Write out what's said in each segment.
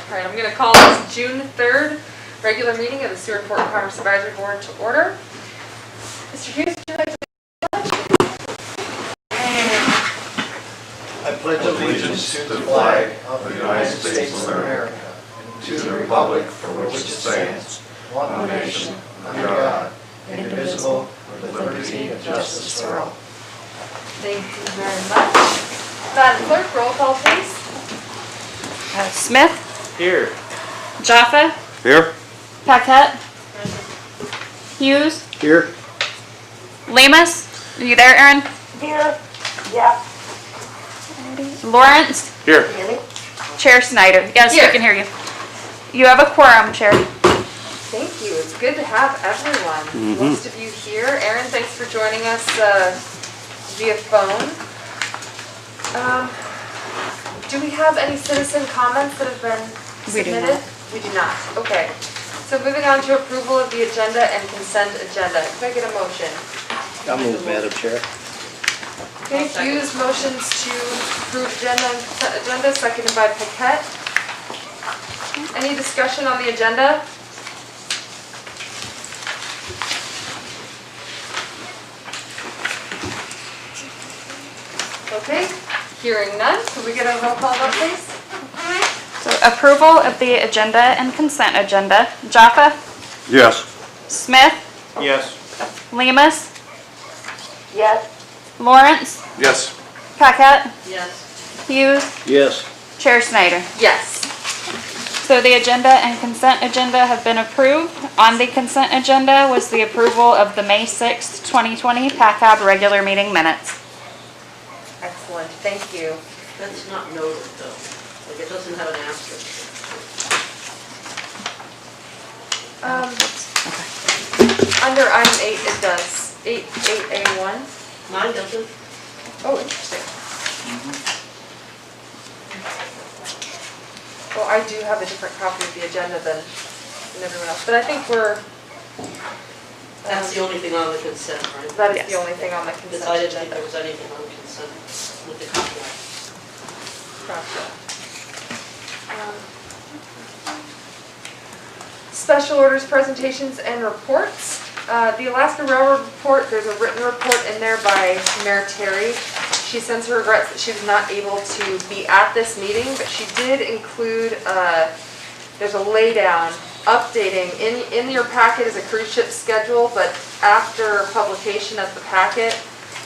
All right, I'm going to call this June 3rd regular meeting of the Sewer Port and Commerce Advisory Board to order. Mr. Hughes, would you like to I pledge allegiance to the flag of the United States of America and to the republic for which it stands, one nation, under God, indivisible, with liberty and justice for all. Thank you very much. Madam Clerk, roll call, please. Smith. Here. Jaffa. Here. Paquette. Hughes. Here. Lemus. Are you there, Aaron? Here. Yeah. Lawrence. Here. Chair Snyder. Yes, Here. we can hear you. You have a quorum, Chair. Thank you. It's good to have everyone. Most of you here. Aaron, thanks for joining us via phone. Do we have any citizen comments that have been submitted? We do not. Okay. So moving on to approval of the agenda and consent agenda. Can I get a motion? I'll move, Madam Chair. Okay, Hughes motions to approve agenda and consent agenda, seconded by Paquette. Any discussion on the agenda? Okay, hearing none. Could we get a roll call vote, please? So approval of the agenda and consent agenda. Jaffa. Yes. Smith. Yes. Lemus. Yes. Lawrence. Yes. Paquette. Yes. Hughes. Yes. Chair Snyder. Yes. So the agenda and consent agenda have been approved. On the consent agenda was the approval of the May 6th, 2020 PACAB regular meeting minutes. Excellent, thank you. That's not noted though, like it doesn't have an asterisk. Under item 8, it does. 8A1. Mine doesn't. Oh, interesting. Well, I do have a different copy of the agenda than everyone else, but I think we're... That's the only thing on the consent, right? That is Yes. the only thing on the consent Because I didn't think agenda. there was anything on the consent with the contract. Gotcha. Special orders, presentations, and reports. The Alaska Railroad report, there's a written report in there by Mayor Terry. She sends her regrets that she was not able to be at this meeting, but she did include, there's a laydown updating. In your packet is a cruise ship schedule, but after publication of the packet,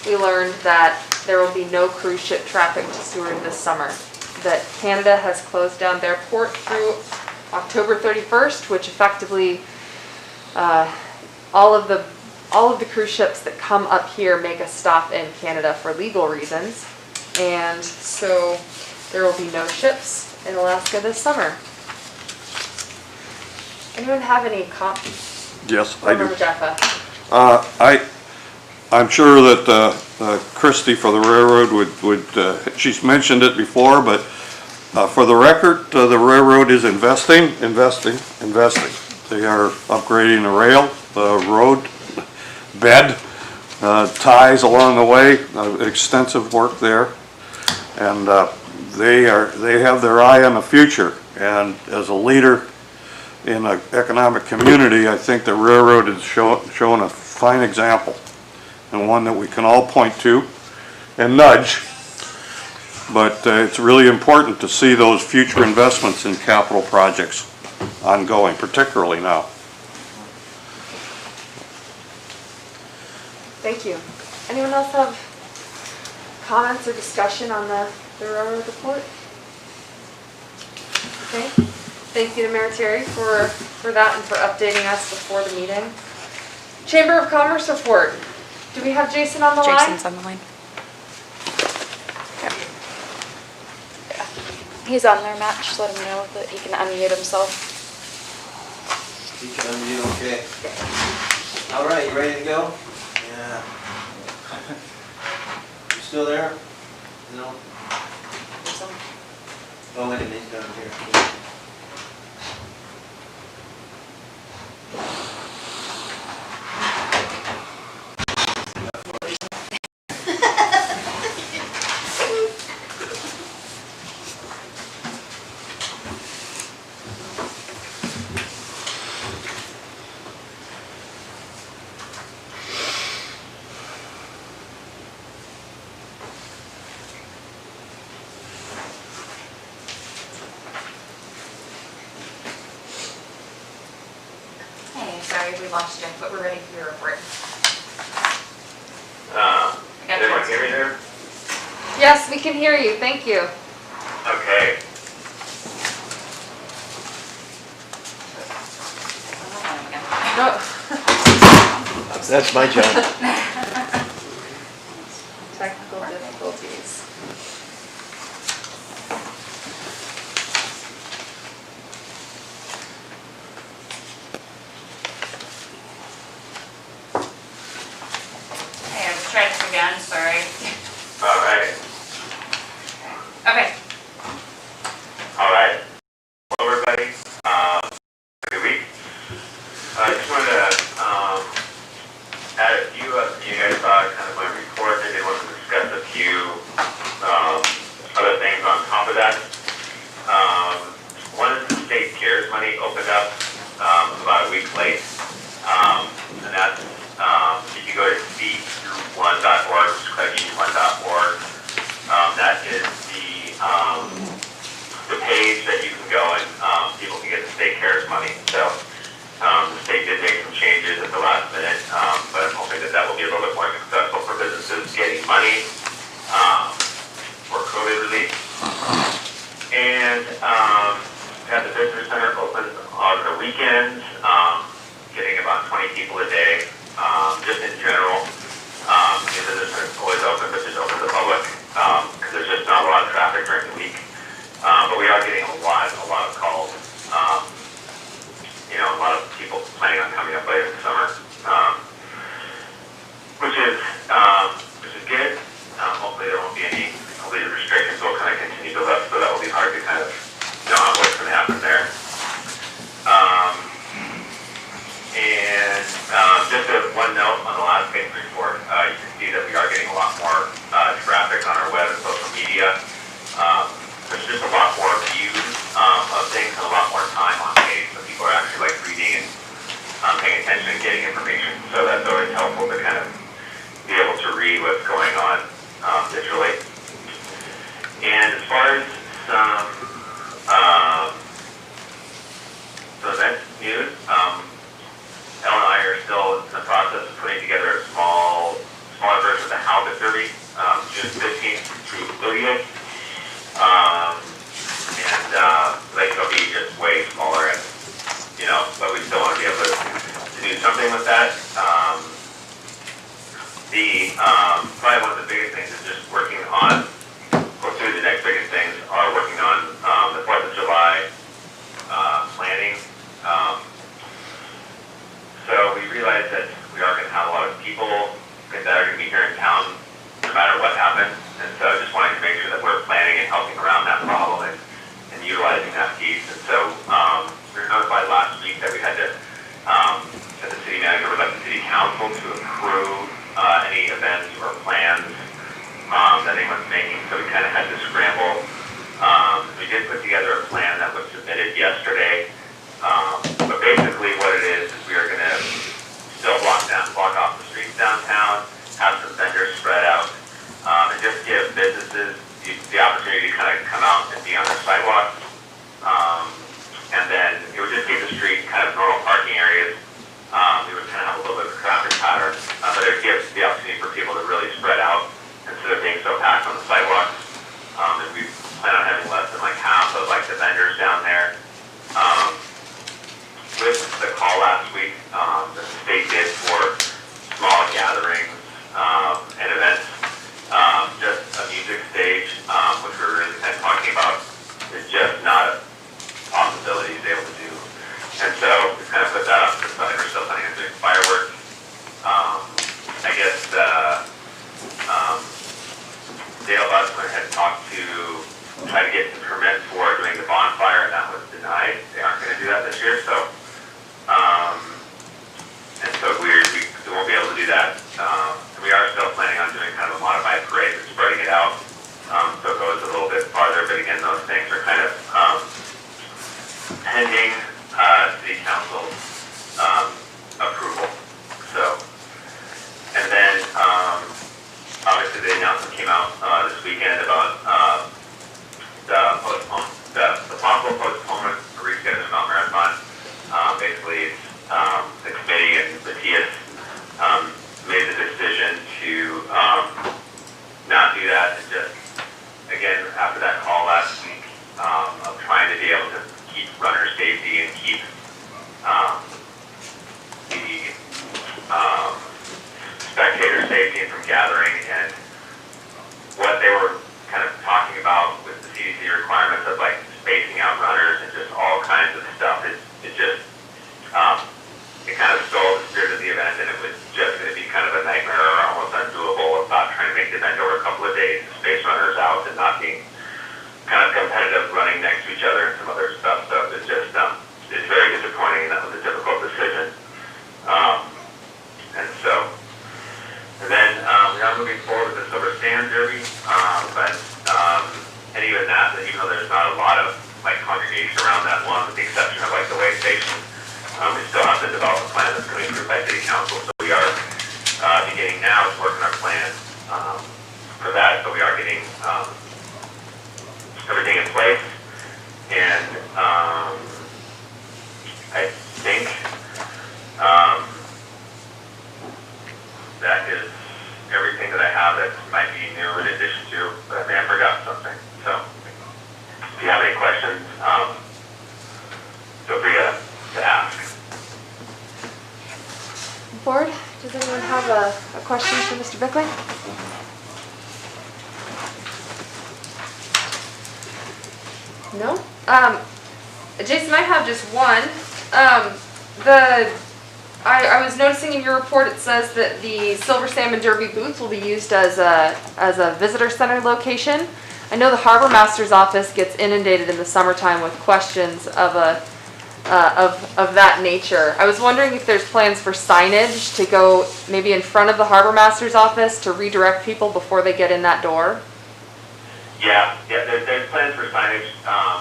we learned that there will be no cruise ship traffic to Seward this summer. That Canada has closed down their port through October 31st, which effectively all of the cruise ships that come up here make a stop in Canada for legal reasons, and so there will be no ships in Alaska this summer. Anyone have any comments? Yes, I do. Jaffa. I'm sure that Christy for the railroad would she's mentioned it before, but for the record, the railroad is investing. They are upgrading the rail, the road, bed, ties along the way, extensive work there, and they have their eye on the future. And as a leader in an economic community, I think the railroad has shown a fine example, and one that we can all point to and nudge. But it's really important to see those future investments in capital projects ongoing, particularly now. Thank you. Anyone else have comments or discussion on the railroad report? Okay. Thank you to Mayor Terry for that and for updating us before the meeting. Chamber of Commerce report. Do we have Jason on the line? Jason's on the line. Yeah. He's on there, Matt. Just let him know that he can unmute himself. You can unmute, okay. All right, you ready to go? Yeah. You still there? No? Oh, wait a minute, he's down here. sorry, we lost you, but we're ready for your report. Can everyone hear me there? Yes, we can hear you, thank you. Okay. No. That's my job. Technical difficulties. Hey, I just tried this again, sorry. All right. Okay. All right. Hello, everybody. Good week. I just wanted to add a few of you guys saw kind of my report. I did want to discuss a few other things on top of that. One is the state CARES money opened up about a week late. And that's, if you go to speak1.org, creditunion1.org, that is the page that you can go and people can get the state CARES money. So the state did make some changes at the last minute, but I'm hoping that that will be a little bit more successful for businesses getting money for COVID relief. And we have the visitor center open on the weekends, getting about 20 people a day, just in general. The visitor center is always open, but just open to the public, because there's just not a lot of traffic during the week. But we are getting a lot of calls. A lot of people planning on coming up later in the summer, which is good. Hopefully there won't be any restrictions. We'll kind of continue to lift, so that will be hard to kind of know what's going to happen there. And just one note on the last page report, you can see that we are getting a lot more traffic on our web and social media. There's just a lot more views of things and a lot more time on page, so people are actually like reading and paying attention and getting information. So that's always helpful to kind of be able to read what's going on digitally. And as far as some event news, Elle and I are still in the process of putting together a smaller version of the Halbert Derby, June 15th through 30th. Like it'll be just way smaller, and but we still want to be able to do something with that. Probably one of the biggest things is just working on, or two of the next biggest things are working on the 4th of July planning. So we realize that we are going to have a lot of people that are going to be here in town no matter what happens. And so I just wanted to make sure that we're planning and helping around that problem and utilizing that piece. And so we were notified last week that we had to, that the city manager would like the city council to approve any events or plans that anyone's making. So we kind of had to scramble. We did put together a plan that was submitted yesterday. But basically what it is we are going to still block off the streets downtown, have some vendors spread out, and just give businesses the opportunity to kind of come out and be on their sidewalks. And then it would just give the street kind of normal parking areas. We would kind of have a little bit of a traffic pattern, but it would give the opportunity for people to really spread out instead of being so packed on the sidewalks. And we plan on having less than like half of like the vendors down there. With the call last week that the state did for small gatherings and events, just a music stage, which we're really kind of talking about, is just not a possibility to be able to do. And so we kind of put that up to the side. We're still planning on doing fireworks. I guess Dale Bussler had talked to try to get some permits for doing the bonfire, and that was denied. They aren't going to do that this year, so spectator safety and from gathering, and what they were kind of talking about with the CDC requirements of like spacing out runners and just all kinds of stuff. It just, it kind of stole the spirit of the event, and it was just going to be kind of a nightmare or almost undoable about trying to make the event over a couple of days, space runners out and not being kind of competitive running next to each other and some other stuff. So it's just, it's very disappointing, and that was a difficult decision. And then we are moving forward with the Silver Sand Derby, but and even that, even though there's not a lot of like congregation around that one, with the exception of like the way station, we still have to develop a plan that's going to be approved by City Council. So we are beginning now to work on our plan for that. So we are getting everything in place, and I think that is everything that I have that might be new in addition to, but I may have forgotten something. So if you have any questions, feel free to ask. Board, does anyone have a question for Mr. Bickley? No? Jason, I have just one. I was noticing in your report it says that the Silver Salmon Derby booth will be used as a visitor center location. I know the Harbor Master's office gets inundated in the summertime with questions of that nature. I was wondering if there's plans for signage to go maybe in front of the Harbor Master's office to redirect people before they get in that door. Yeah, there's plans for signage,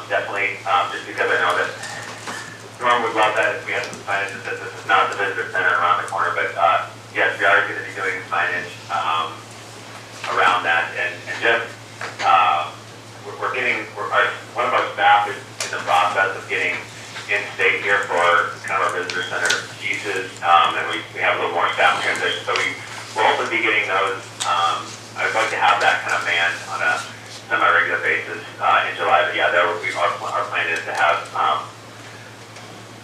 definitely, just because I know that Norm would love that if we had some signage that says this is not the visitor center around the corner, but yes, we are going to be doing signage around that, and just one of our staff is in the process of getting in state here for kind of our visitor center pieces, and we have a little more staff transition, so we'll hopefully be getting those. I would like to have that kind of manned on a semi-regular basis in July, but yeah, our plan is to have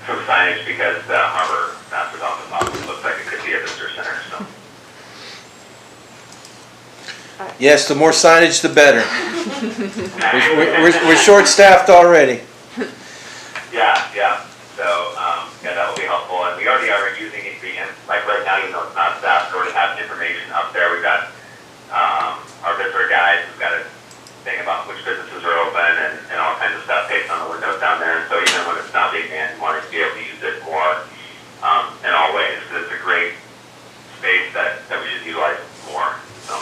some signage because the Harbor Master's office looks like it could be a visitor center. So. Yes, the more signage, the better. we're short-staffed already. Yeah. So that will be helpful, and we already are using it. Like right now, even though it's not staffed, we already have information up there. We've got our visitor guides. We've got a thing about which businesses are open and all kinds of stuff based on the windows down there. And so even when it's not being manned, we want to be able to use it more in all ways, because it's a great space that we should utilize more. So.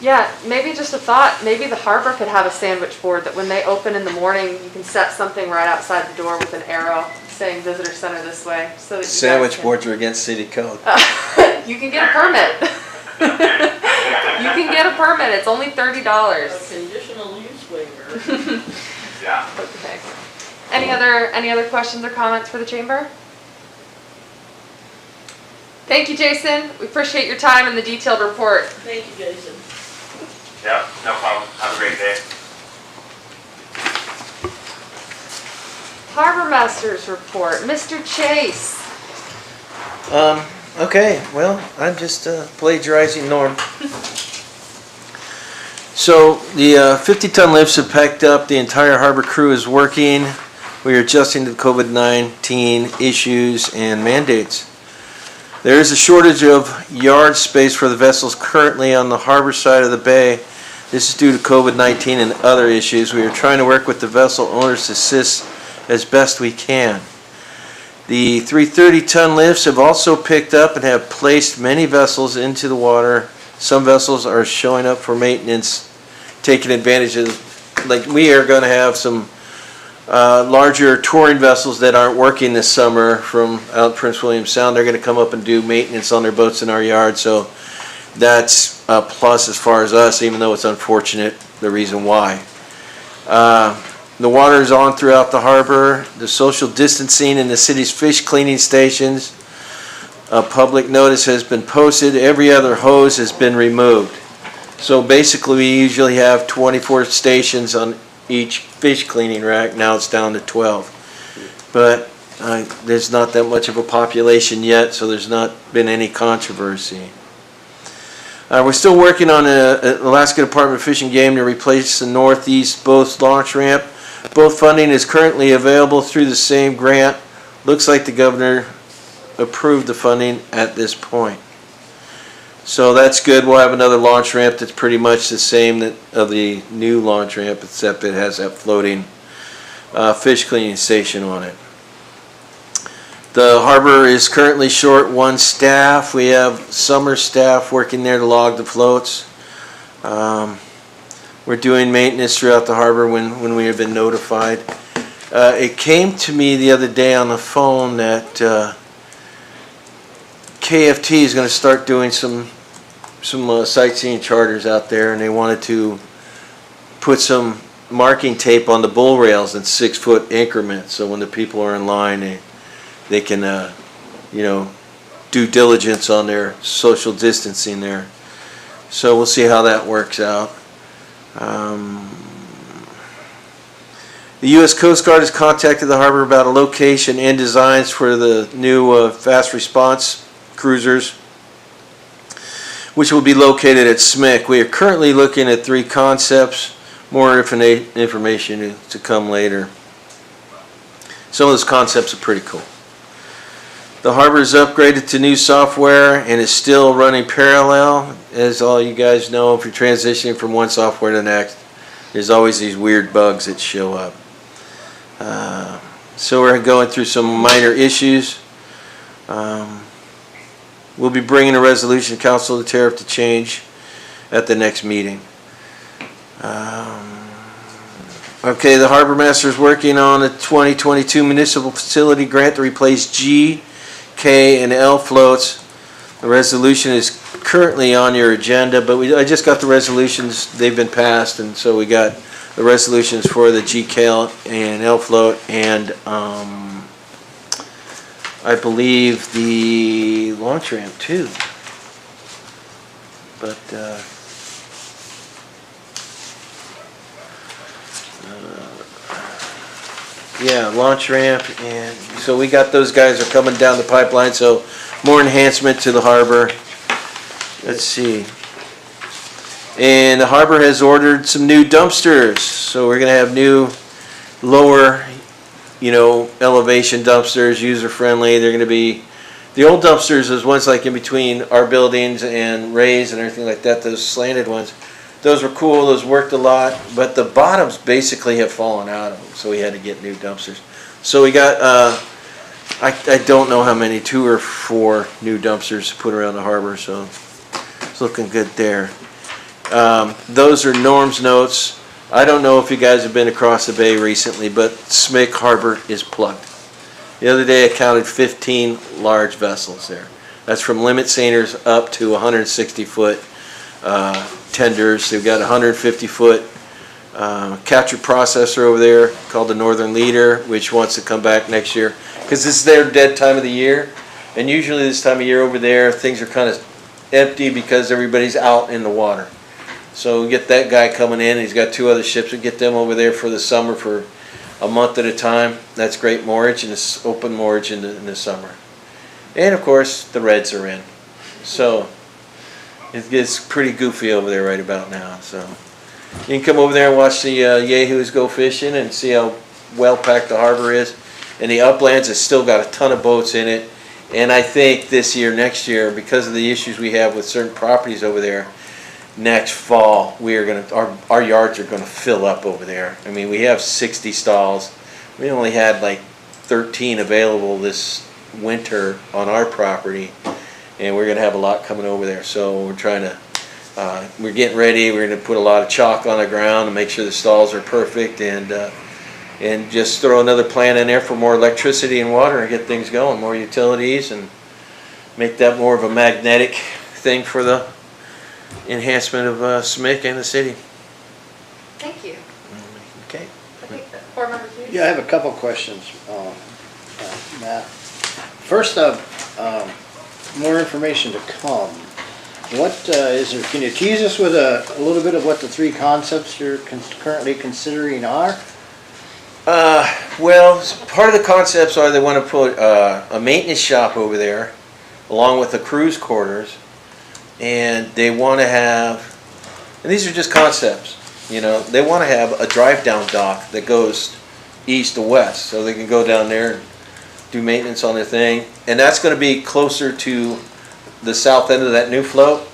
Yeah, maybe just a thought, maybe the harbor could have a sandwich board that when they open in the morning, you can set something right outside the door with an arrow saying visitor center this way. So that Sandwich boards are against city code. You can get a permit. You can get a permit, it's only $30. A conditional use waiver. Yeah. Okay. Any other questions or comments for the chamber? Thank you, Jason. We appreciate your time and the detailed report. Thank you, Jason. Yeah, no problem. Have a great day. Harbor Master's report, Mr. Chase. Okay, well, I'm just plagiarizing Norm. So the 50-ton lifts have packed up. The entire harbor crew is working. We are adjusting to the COVID-19 issues and mandates. There is a shortage of yard space for the vessels currently on the harbor side of the bay. This is due to COVID-19 and other issues. We are trying to work with the vessel owners to assist as best we can. The 330-ton lifts have also picked up and have placed many vessels into the water. Some vessels are showing up for maintenance, taking advantage of, like we are going to have some larger touring vessels that aren't working this summer from out Prince William Sound. They're going to come up and do maintenance on their boats in our yard, so that's a plus as far as us, even though it's unfortunate the reason why. The water is on throughout the harbor. The social distancing in the city's fish cleaning stations. A public notice has been posted. Every other hose has been removed. So basically we usually have 24 stations on each fish cleaning rack. Now it's down to 12. But there's not that much of a population yet, so there's not been any controversy. We're still working on Alaska Department of Fish and Game to replace the northeast boat launch ramp. Both funding is currently available through the same grant. Looks like the governor approved the funding at this point. So that's good. We'll have another launch ramp that's pretty much the same of the new launch ramp, except it has that floating fish cleaning station on it. The harbor is currently short one staff. We have summer staff working there to log the floats. We're doing maintenance throughout the harbor when we have been notified. It came to me the other day on the phone that KFT is going to start doing some sightseeing charters out there, and they wanted to put some marking tape on the bull rails in 6-foot increments, so when the people are in line, they can, due diligence on their social distancing there. So we'll see how that works out. The U.S. Coast Guard has contacted the harbor about a location and designs for the new fast response cruisers, which will be located at Speck. We are currently looking at 3 concepts. More information to come later. Some of those concepts are pretty cool. The harbor is upgraded to new software and is still running parallel. As all you guys know, if you're transitioning from one software to the next, there's always these weird bugs that show up. So we're going through some minor issues. We'll be bringing a resolution to council the tariff to change at the next meeting. Okay, the harbor master is working on a 2022 municipal facility grant to replace G, K, and L floats. The resolution is currently on your agenda, but I just got the resolutions. They've been passed, and so we got the resolutions for the G, K, and L float, and I believe the launch ramp too. But yeah, launch ramp, and so we got those guys are coming down the pipeline, so more enhancement to the harbor. Let's see. And the harbor has ordered some new dumpsters, so we're gonna have new lower, elevation dumpsters, user friendly. They're gonna be, the old dumpsters is ones like in between our buildings and Ray's and everything like that, those slanted ones. Those were cool, those worked a lot, but the bottoms basically have fallen out of them, so we had to get new dumpsters. So we got, I don't know how many, 2 or 4 new dumpsters to put around the harbor, so it's looking good there. Those are Norm's notes. I don't know if you guys have been across the bay recently, but Speck Harbor is plugged. The other day I counted 15 large vessels there. That's from limit seiners up to 160-foot tenders. They've got a 150-foot capture processor over there called the Northern Leader, which wants to come back next year because this is their dead time of the year, and usually this time of year over there things are kind of empty because everybody's out in the water. So we get that guy coming in, he's got 2 other ships. We get them over there for the summer for a month at a time. That's great moorage, and it's open moorage in the summer. And of course the Reds are in, so it gets pretty goofy over there right about now. So you can come over there and watch the yahoos go fishing and see how well packed the harbor is. And the uplands has still got a ton of boats in it. And I think this year, next year, because of the issues we have with certain properties over there, next fall we are gonna, our yards are gonna fill up over there. I mean, we have 60 stalls. We only had like 13 available this winter on our property, and we're gonna have a lot coming over there. So we're trying to, we're getting ready. We're gonna put a lot of chalk on the ground and make sure the stalls are perfect, and just throw another plant in there for more electricity and water and get things going, more utilities, and make that more of a magnetic thing for the enhancement of Speck and the city. Thank you. Okay. Okay, Board Member Hughes? Yeah, I have a couple questions, Matt. First up, more information to come. What is there? Can you tease us with a little bit of what the 3 concepts you're currently considering are? Well, part of the concepts are they want to put a maintenance shop over there, along with the cruise quarters, and they want to have, and these are just concepts, you know, they want to have a drive-down dock that goes east to west, so they can go down there and do maintenance on their thing, and that's going to be closer to the south end of that new float.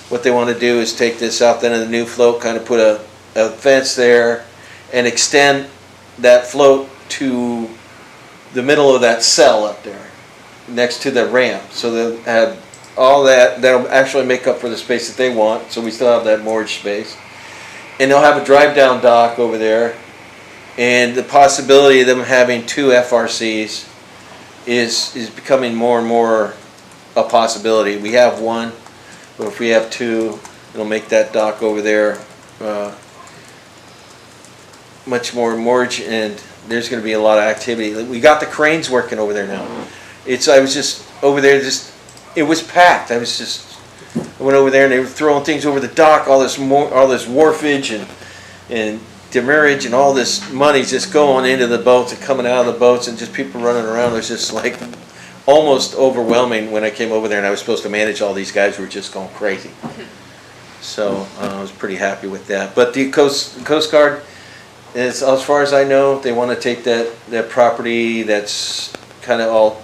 What they want to do is take this south end of the new float, kind of put a fence there, and extend that float to the middle of that cell up there, next to the ramp, so they'll have all that, that'll actually make up for the space that they want, so we still have that mortgage space. And they'll have a drive-down dock over there, and the possibility of them having 2 FRCs is becoming more and more a possibility. We have 1, but if we have 2, it'll make that dock over there much more mortgage, and there's going to be a lot of activity. We got the cranes working over there now. I was just over there, it was packed. I went over there and they were throwing things over the dock, all this wharfage and demurrage and all this money just going into the boats and coming out of the boats, and just people running around. It was just like almost overwhelming when I came over there, and I was supposed to manage all these guys who were just going crazy. So I was pretty happy with that. But the Coast Guard, as far as I know, they want to take that property that's kind of all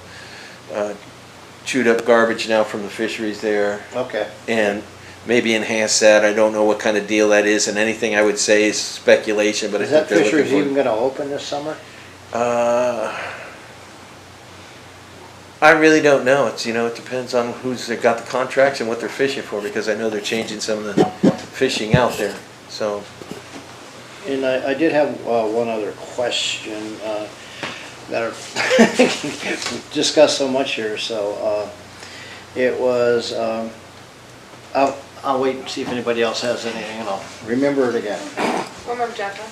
chewed up garbage now from the fisheries there, Okay. and maybe enhance that. I don't know what kind of deal that is, and anything I would say is speculation, but I Is think that they're looking fisheries for even gonna open this summer? I really don't know. It depends on who's got the contracts and what they're fishing for, because I know they're changing some of the fishing out there. So, And I did have one other question that we've discussed so much here, so it was, I'll wait and see if anybody else has anything, and I'll remember it again. One more, Jacka.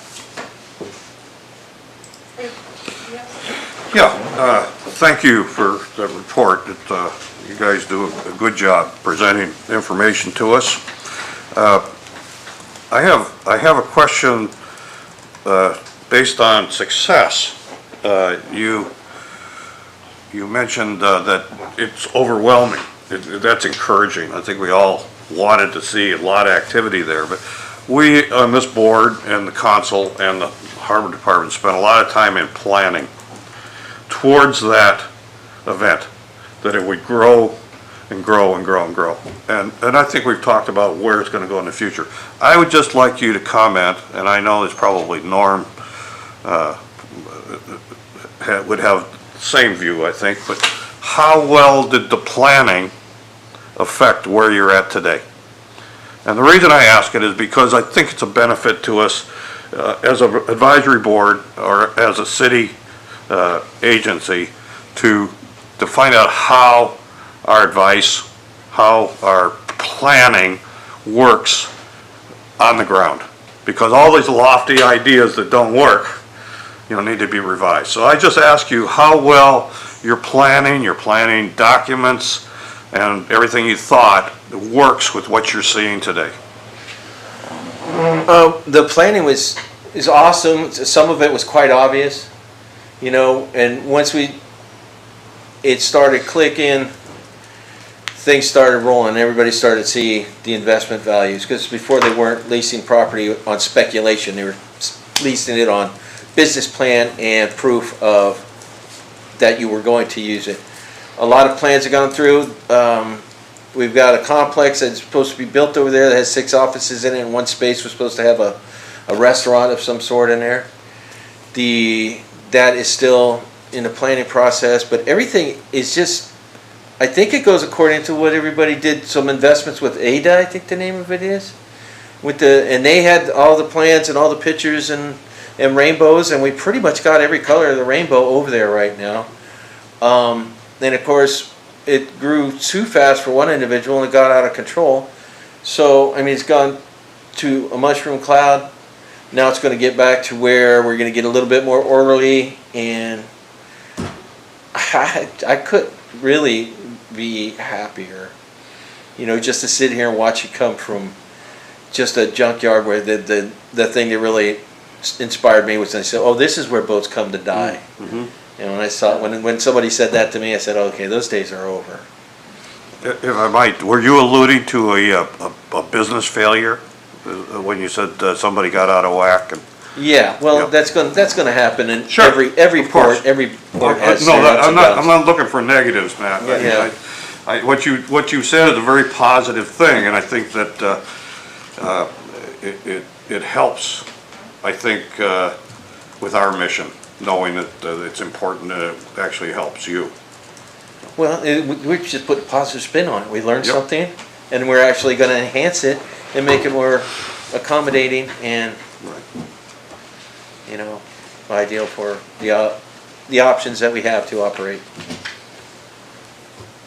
Yeah, thank you for the report. You guys do a good job presenting information to us. I have a question based on success. You mentioned that it's overwhelming. That's encouraging. I think we all wanted to see a lot of activity there, but we on this board and the council and the harbor department spent a lot of time in planning towards that event, that it would grow and grow and grow and grow. And I think we've talked about where it's going to go in the future. I would just like you to comment, and I know there's probably Norm would have the same view, I think, but how well did the planning affect where you're at today? And the reason I ask it is because I think it's a benefit to us as an advisory board or as a city agency to find out how our advice, how our planning works on the ground. Because all these lofty ideas that don't work, need to be revised. So I just ask you how well your planning documents, and everything you thought works with what you're seeing today. the planning is awesome. Some of it was quite obvious, and once it started clicking, things started rolling. Everybody started to see the investment values, because before they weren't leasing property on speculation. They were leasing it on business plan and proof of that you were going to use it. A lot of plans have gone through. We've got a complex that's supposed to be built over there that has 6 offices in it, and one space was supposed to have a restaurant of some sort in there. That is still in the planning process, but everything is just, I think it goes according to what everybody did. Some investments with Ada, I think the name of it is, and they had all the plans and all the pictures and rainbows, and we pretty much got every color of the rainbow over there right now. And of course, it grew too fast for one individual and it got out of control. So, it's gone to a mushroom cloud. Now it's going to get back to where we're going to get a little bit more orderly, and I couldn't really be happier, just to sit here and watch it come from just a junkyard where the thing that really inspired me was, I said, oh, this is where boats come to die. Mm-hmm. And when I saw when somebody said that to me, I said, okay, those days are over. If I might, were you alluding to a business failure when you said somebody got out of whack? And Yeah, well, Yeah. that's gonna happen in Sure, every of course. port has No, their ups I'm and downs. not looking for negatives, Matt. I mean, Yeah. what you said is a very positive thing, and I think that it helps, I think, with our mission, knowing that it's important, it actually helps you. Well, we just put a positive spin on it. We learned Yep. something, and we're actually gonna enhance it and make it more accommodating and, you know, ideal for the options that we have to operate.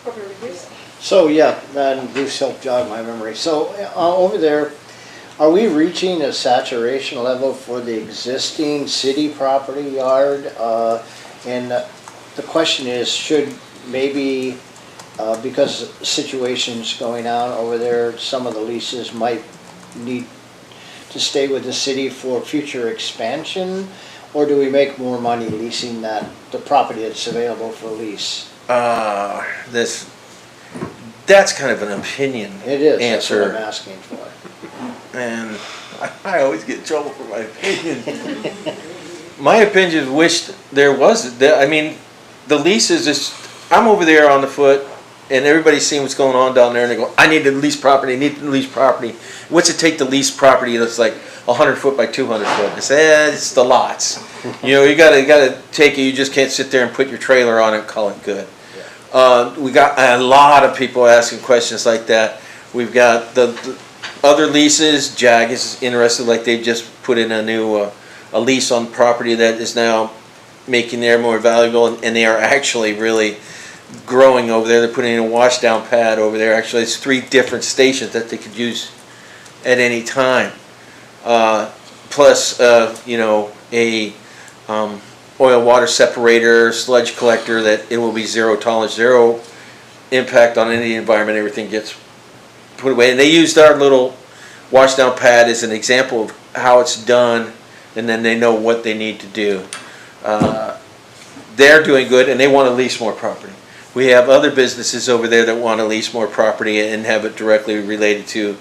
Over to Bruce. So, yeah, and Bruce helped jog my memory. So, over there, are we reaching a saturation level for the existing city property yard? And the question is, should maybe, because situations going on over there, some of the leases might need to stay with the city for future expansion? Or do we make more money leasing the property that's available for lease? That's kind of an opinion It is, that's what I'm answer, asking for. and I always get in trouble for my opinion. My opinion is wished there was, I mean, the lease is just, I'm over there on the foot, and everybody's seeing what's going on down there, and they go, I need to lease property, I need to lease property. What's it take to lease property that's like 100 foot by 200 foot? I say, it's the lots. You know, you gotta take it, you just can't sit there and put your trailer on it and call it good. We got a lot of people asking questions like that. We've got the other leases. Jag is interested, like they've just put in a new a lease on property that is now making their more valuable, and they are actually really growing over there. They're putting in a washdown pad over there. Actually, it's 3 different stations that they could use at any time. Plus, you know, a oil water separator, sludge collector, that it will be zero tolerance, zero impact on any environment. Everything gets put away. And they used our little washdown pad as an example of how it's done, and then they know what they need to do. They're doing good, and they want to lease more property. We have other businesses over there that want to lease more property and have it directly related to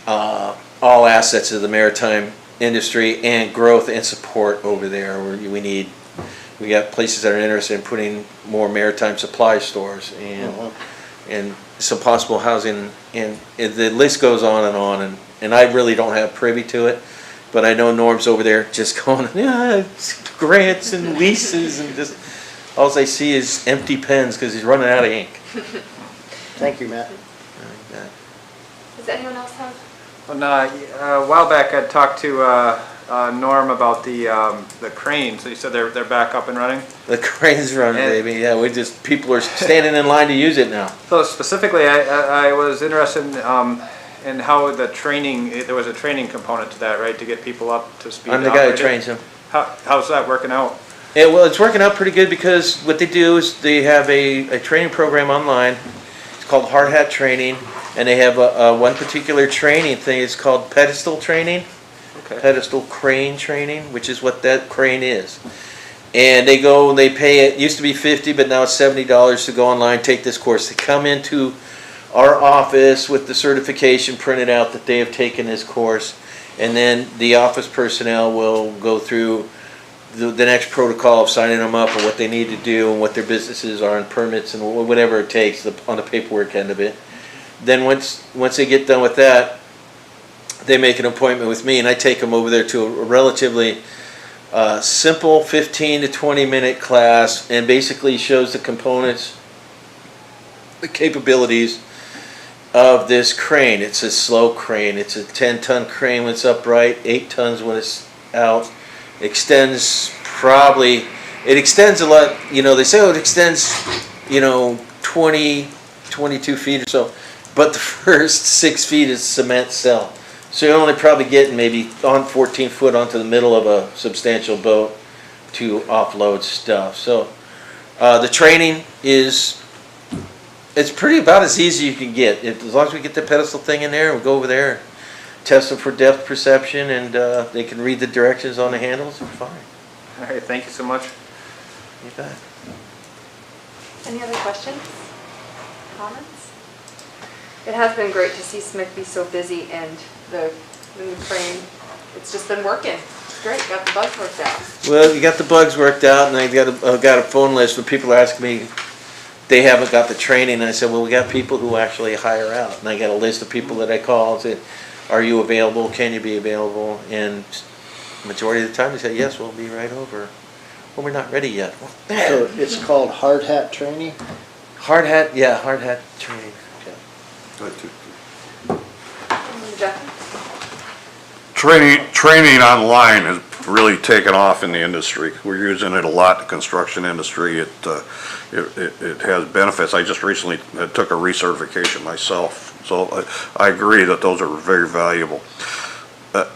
all assets of the maritime industry and growth and support over there. We got places that are interested in putting more maritime supply stores and some possible housing, and the list goes on, and I really don't have privy to it, but I know Norm's over there just going, yeah, it's grants and leases, and just all I see is empty pens because he's running out of ink. Thank you, Matt. Does anyone else have? Well, a while back I talked to Norm about the crane. So you said they're back up and running? The crane's running, baby. Yeah, people are standing in line to use it now. So specifically, I was interested in how the training, there was a training component to that, right? To get people up to speed. I'm the guy who trains them. How's that working out? Yeah, well, it's working out pretty good because what they do is they have a training program online. It's called Hard Hat Training, and they have one particular training thing. It's called pedestal training, pedestal crane training, which is what that crane is. And they go and they pay it. Used to be $50, but now it's $70 to go online, take this course. They come into our office with the certification printed out that they have taken this course, and then the office personnel will go through the next protocol of signing them up and what they need to do and what their businesses are and permits and whatever it takes on the paperwork end of it. Then once they get done with that, they make an appointment with me, and I take them over there to a relatively simple 15 to 20 minute class, and basically shows the components, the capabilities of this crane. It's a slow crane. It's a 10-ton crane when it's upright, 8 tons when it's out. It extends a lot, they say it extends, 20, 22 feet or so, but the first 6 feet is cement cell. So you're only probably getting maybe on 14 foot onto the middle of a substantial boat to offload stuff. So the training it's pretty about as easy as you can get. As long as we get the pedestal thing in there, and we go over there, test them for depth perception, and they can read the directions on the handles, we're fine. All right, thank you so much. You bet. Any other questions? Comments? It has been great to see Speck be so busy and the new crane, it's just been working. It's great, got the bugs worked out. Well, you got the bugs worked out, and I've got a phone list where people ask me, they haven't got the training, and I said, well, we got people who actually hire out, and I got a list of people that I call and said, are you available, can you be available? And majority of the time they say, yes, we'll be right over. Well, we're not ready yet. Well, So it's called hard hat training? hard hat training. Jeff? Training online has really taken off in the industry. We're using it a lot, the construction industry. It has benefits. I just recently took a recertification myself, so I agree that those are very valuable.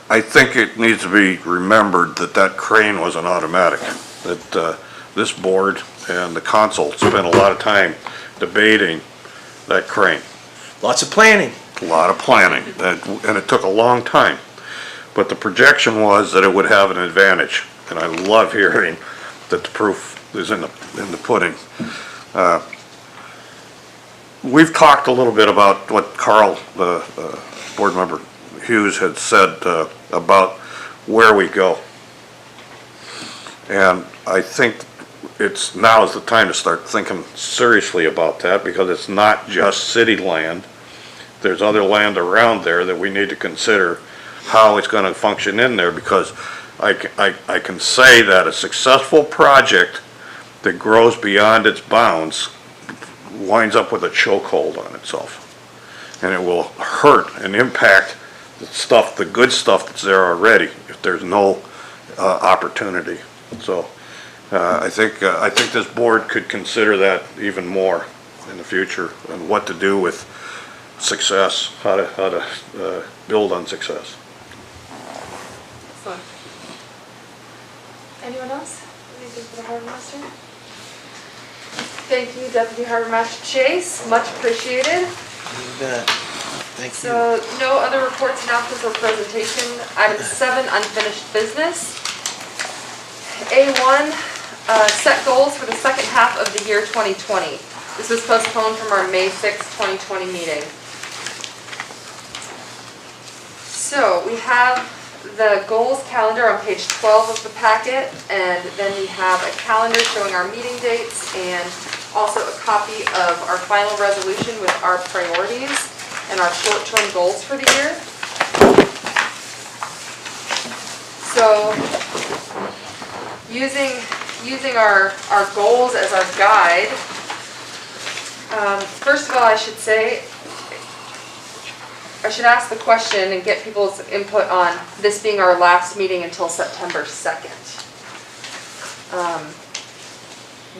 I think it needs to be remembered that that crane was an automatic, that this board and the council spent a lot of time debating that crane. Lots of planning. A lot of planning, and it took a long time. But the projection was that it would have an advantage, and I love hearing that the proof is in the pudding. We've talked a little bit about what Carl, the board member Hughes, had said about where we go. And I think now is the time to start thinking seriously about that, because it's not just city land. There's other land around there that we need to consider how it's going to function in there, because I can say that a successful project that grows beyond its bounds winds up with a chokehold on itself, and it will hurt and impact the good stuff that's there already if there's no opportunity. So I think this board could consider that even more in the future, and what to do with success, how to build on success. Excellent. Anyone else? Anything for the Harbor Master? Thank you, Deputy Harbor Master Chase. Much appreciated. You bet. Thank you. So, no other reports, announcements, or presentation. Item 7, unfinished business. A1, set goals for the second half of the year 2020. This was postponed from our May 6, 2020 meeting. So, we have the goals calendar on page 12 of the packet, and then we have a calendar showing our meeting dates, and also a copy of our final resolution with our priorities and our short-term goals for the year. So, using our goals as our guide, first of all, I should ask the question and get people's input on this being our last meeting until September 2nd.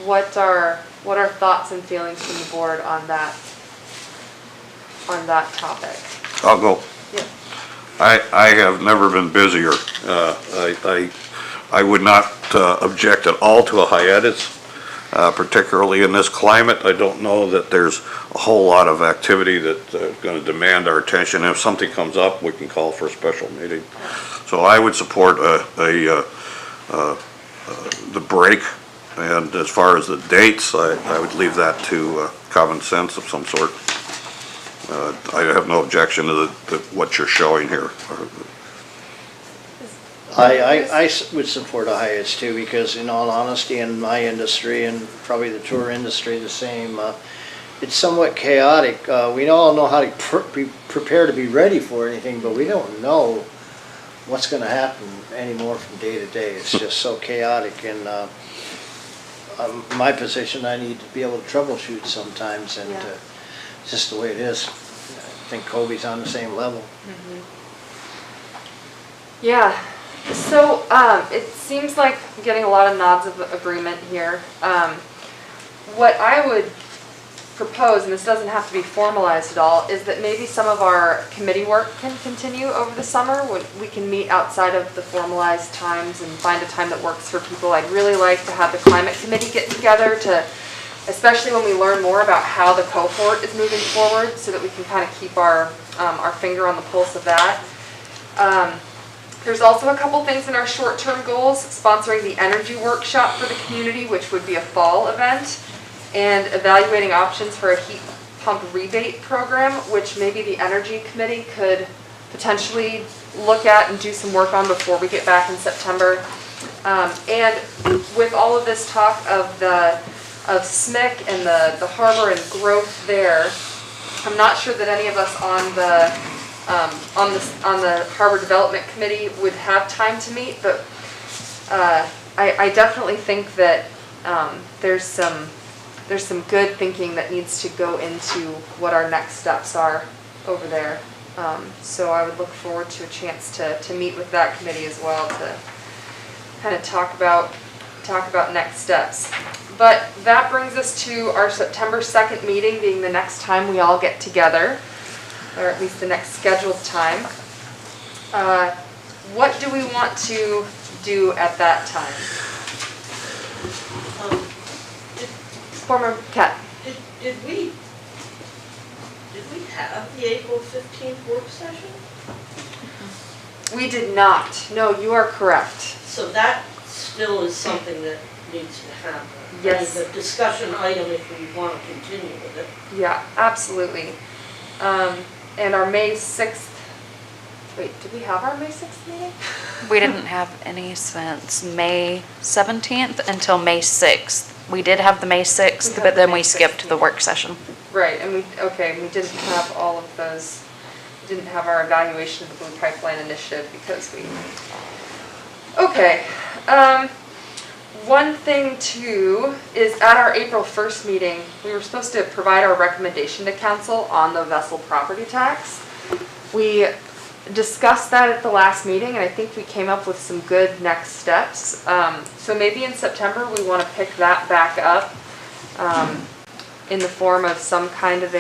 What are thoughts and feelings from the board on that topic? I'll go. Yeah. I have never been busier. I would not object at all to a hiatus, particularly in this climate. I don't know that there's a whole lot of activity that's going to demand our attention. If something comes up, we can call for a special meeting. So I would support the break, and as far as the dates, I would leave that to common sense of some sort. I have no objection to what you're showing here. I would support a hiatus too, because in all honesty, in my industry and probably the tour industry the same, it's somewhat chaotic. We all know how to prepare to be ready for anything, but we don't know what's going to happen anymore from day to day. It's just so chaotic, and my position, I need to be able to troubleshoot sometimes, and it's just the way it is. I think Kobe's on the same level. Mm-hmm. Yeah. So it seems like I'm getting a lot of nods of agreement here. What I would propose, and this doesn't have to be formalized at all, is that maybe some of our committee work can continue over the summer. We can meet outside of the formalized times and find a time that works for people. I'd really like to have the climate committee get together to, especially when we learn more about how the cohort is moving forward, so that we can kind of keep our finger on the pulse of that. There's also a couple things in our short-term goals, sponsoring the energy workshop for the community, which would be a fall event, and evaluating options for a heat pump rebate program, which maybe the Energy Committee could potentially look at and do some work on before we get back in September. And with all of this talk of SMIC and the harbor and growth there, I'm not sure that any of us on the Harbor Development Committee would have time to meet, but I definitely think that there's some good thinking that needs to go into what our next steps are over there. So I would look forward to a chance to meet with that committee as well to kind of talk about next steps. But that brings us to our September 2nd meeting being the next time we all get together, or at least the next scheduled time. What do we want to do at that time? Former Kat. Did we have the April 15th work session? We did not. No, you are correct. So that still is something that needs to happen. Yes. I mean, the discussion item if we want to continue with it. Yeah, absolutely. And our May 6th, wait, did we have our May 6th meeting? We didn't have any since May 17th until May 6th. We did have the May 6th, but then we skipped the work session. Right, and we didn't have all of those, we didn't have our evaluation of the Blue Pipeline Initiative because okay. One thing too is at our April 1st meeting, we were supposed to provide our recommendation to council on the vessel property tax. We discussed that at the last meeting and I think we came up with some good next steps. So maybe in September we want to pick that back up in the form of some kind of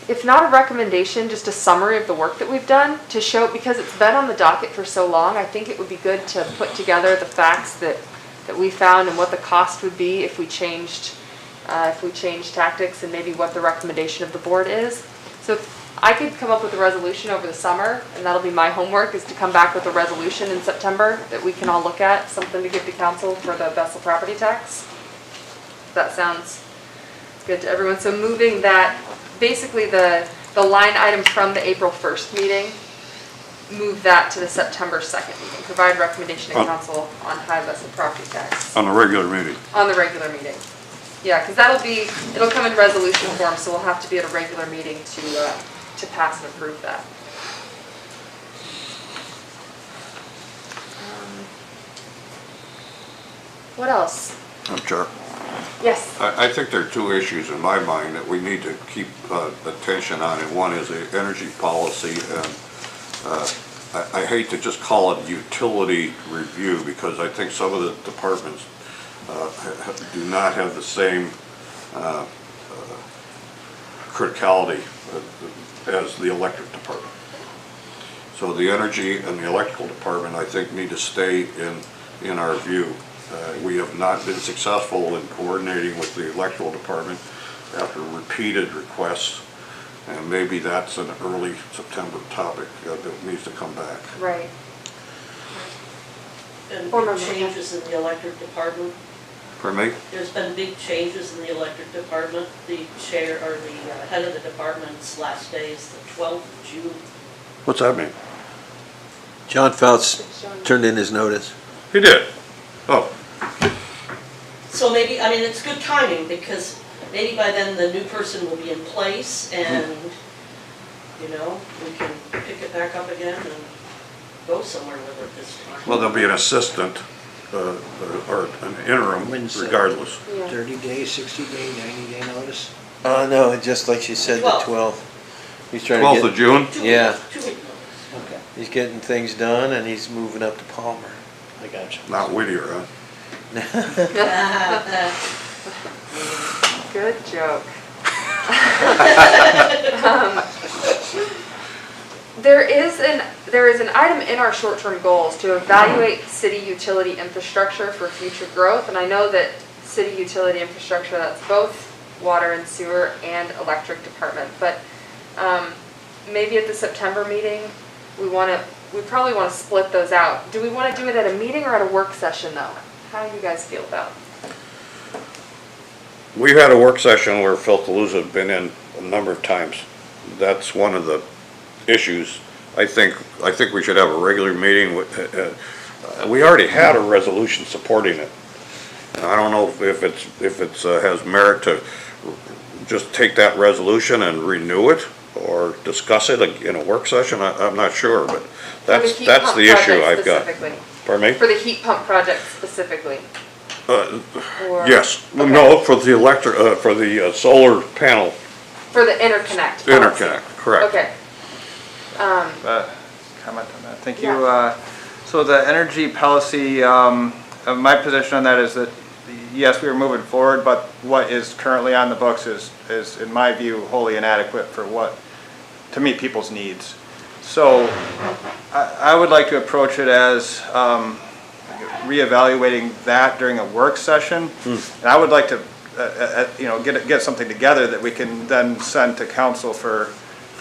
if not a recommendation, just a summary of the work that we've done to show, because it's been on the docket for so long, I think it would be good to put together the facts that we found and what the cost would be if we changed tactics and maybe what the recommendation of the board is. So I could come up with a resolution over the summer, and that'll be my homework, is to come back with a resolution in September that we can all look at, something to give to council for the vessel property tax. That sounds good to everyone. So moving that, basically the line item from the April 1st meeting, move that to the September 2nd meeting. Provide recommendation to council on high vessel property tax. On the regular meeting. On the regular meeting. Yeah, because it'll come in resolution form, so we'll have to be at a regular meeting to pass and approve that. What else? I'm sure. Yes. I think there are two issues in my mind that we need to keep attention on, and one is the energy policy, and I hate to just call it utility review because I think some of the departments do not have the same criticality as the electric department. So the energy and the electrical department, I think, need to stay in our view. We have not been successful in coordinating with the electrical department after repeated requests, and maybe that's an early September topic that needs to come back. Right. And big changes in the electric department. Pardon me? There's been big changes in the electric department. The chair, or the head of the department's last day is the 12th of June. What's that mean? John Fouts turned in his notice. He did. Oh. So maybe, I mean, it's good timing because maybe by then the new person will be in place and, you know, we can pick it back up again and go somewhere with it this time. Well, there'll be an assistant or an interim regardless. Yeah. 30 days, 60-day, 90-day notice? No, just like she said, the 12th. He's trying 12th to of June? Yeah. 2 weeks. Okay, He's getting things done and he's moving up to Palmer. I got you. Not Whittier, huh? Good joke. There is an item in our short-term goals to evaluate city utility infrastructure for future growth, and I know that city utility infrastructure, that's both water and sewer and electric department, but maybe at the September meeting, we probably want to split those out. Do we want to do it at a meeting or at a work session though? How do you guys feel about it? we've had a work session where Phil Kaluza had been in a number of times. That's one of the issues. I think we should have a regular meeting with, we already had a resolution supporting it. And I don't know if it's has merit to just take that resolution and renew it or discuss it in a work session. I'm not sure, but that's the issue I've got. Pardon me? For the heat pump project specifically? Or- Yes, Okay. no, for the for the solar panel For the interconnect. policy. interconnect, correct. Okay. Comment on that. Thank you. So the energy policy, my position on that is that, yes, we are moving forward, but what is currently on the books is in my view, wholly inadequate to meet people's needs. So I would like to approach it as reevaluating that during a work session. And I would like to, get something together that we can then send to council for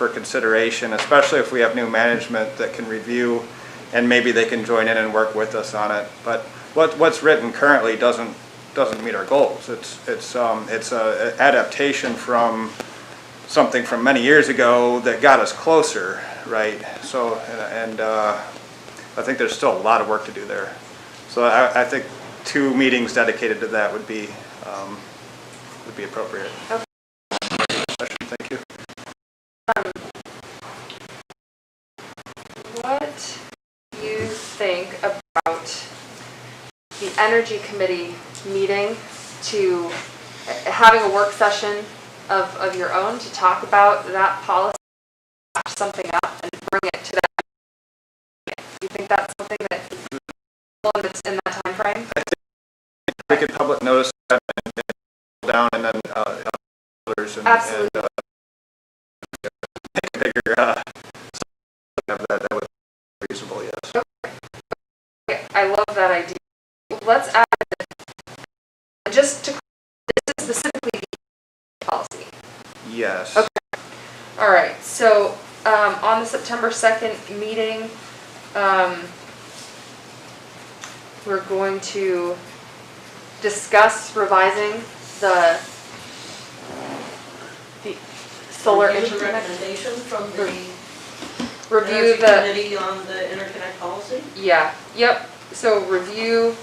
consideration, especially if we have new management that can review and maybe they can join in and work with us on it. But what's written currently doesn't meet our goals. It's a adaptation from something from many years ago that got us closer, right? So and I think there's still a lot of work to do there. So I think 2 meetings dedicated to that would be appropriate. Okay. Thank you. What do you think about the Energy Committee meeting to having a work session of your own to talk about that policy, match something up and bring it to that? Do you think that's something that's in that time frame? I think we could public notice that and down and then others and Absolutely. And, make a bigger of that would be reasonable, yes. Okay, I love that idea. Let's add, just to, this is specifically the policy. Yes. Okay. All right, so on the September 2nd meeting, we're going to discuss revising the solar Review the interconnect. recommendation from the Review Energy the, Committee on the interconnect policy? yeah, yep, so review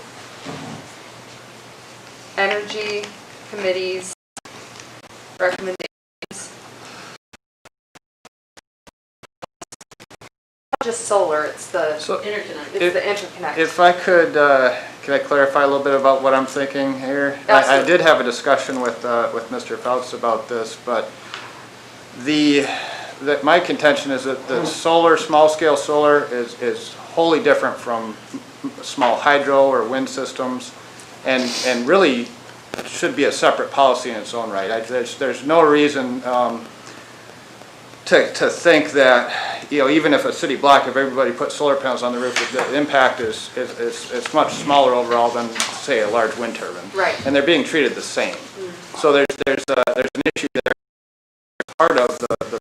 Energy Committee's recommendations. Not just solar, it's the Interconnect. interconnect. If I could, can I clarify a little bit about what I'm thinking here? I Absolutely. did have a discussion with Mr. Fouts about this, but my contention is that the solar, small-scale solar is wholly different from small hydro or wind systems, and really should be a separate policy in its own right. There's no reason to think that, even if a city block, if everybody put solar panels on the roof, the impact is much smaller overall than, say, a large wind turbine. Right. And they're being treated the same. So there's an issue there. Part of the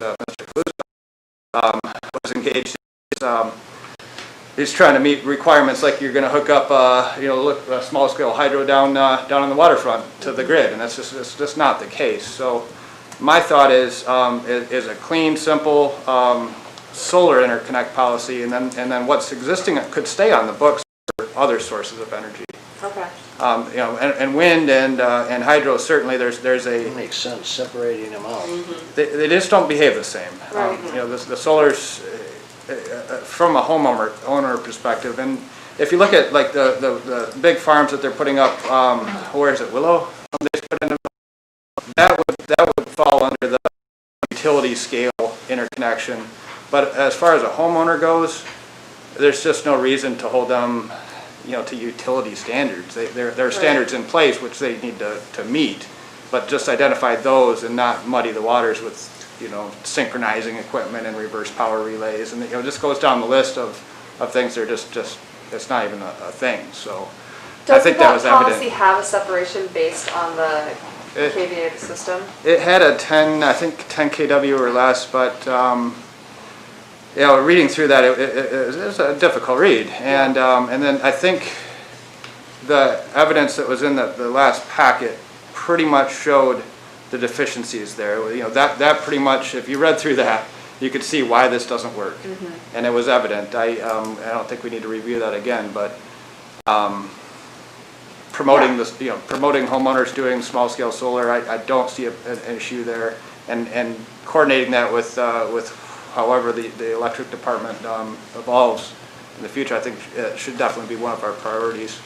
Mr. Kaluza was engaged in, he's trying to meet requirements like you're going to hook up, a small-scale hydro down on the waterfront to the grid, and that's just not the case. So my thought is a clean, simple solar interconnect policy, and then what's existing could stay on the books for other sources of energy. Okay. And wind and hydro, certainly there's a. It makes sense separating them out. They just don't behave the same. Right. The solar's from a owner perspective, and if you look at like the big farms that they're putting up, where is it, Willow? They put in, that would fall under the utility scale interconnection. But as far as a homeowner goes, there's just no reason to hold them, to utility standards. There are standards in place which they need to meet, but just identify those and not muddy the waters with, synchronizing equipment and reverse power relays, and just goes down the list of things that are just it's not even a thing. So I think that was Does that policy evident. have a separation based on the KVA system? It had a 10 kW or less, but reading through that, it was a difficult read, and then I think the evidence that was in the last packet pretty much showed the deficiencies there. You know, that pretty much, if you read through that, you could see why this doesn't work. And it was evident. I don't think we need to review that again, but promoting this, you know, promoting homeowners doing small scale solar, I don't see an issue there. And coordinating that with however the electric department evolves in the future, I think it should definitely be one of our priorities.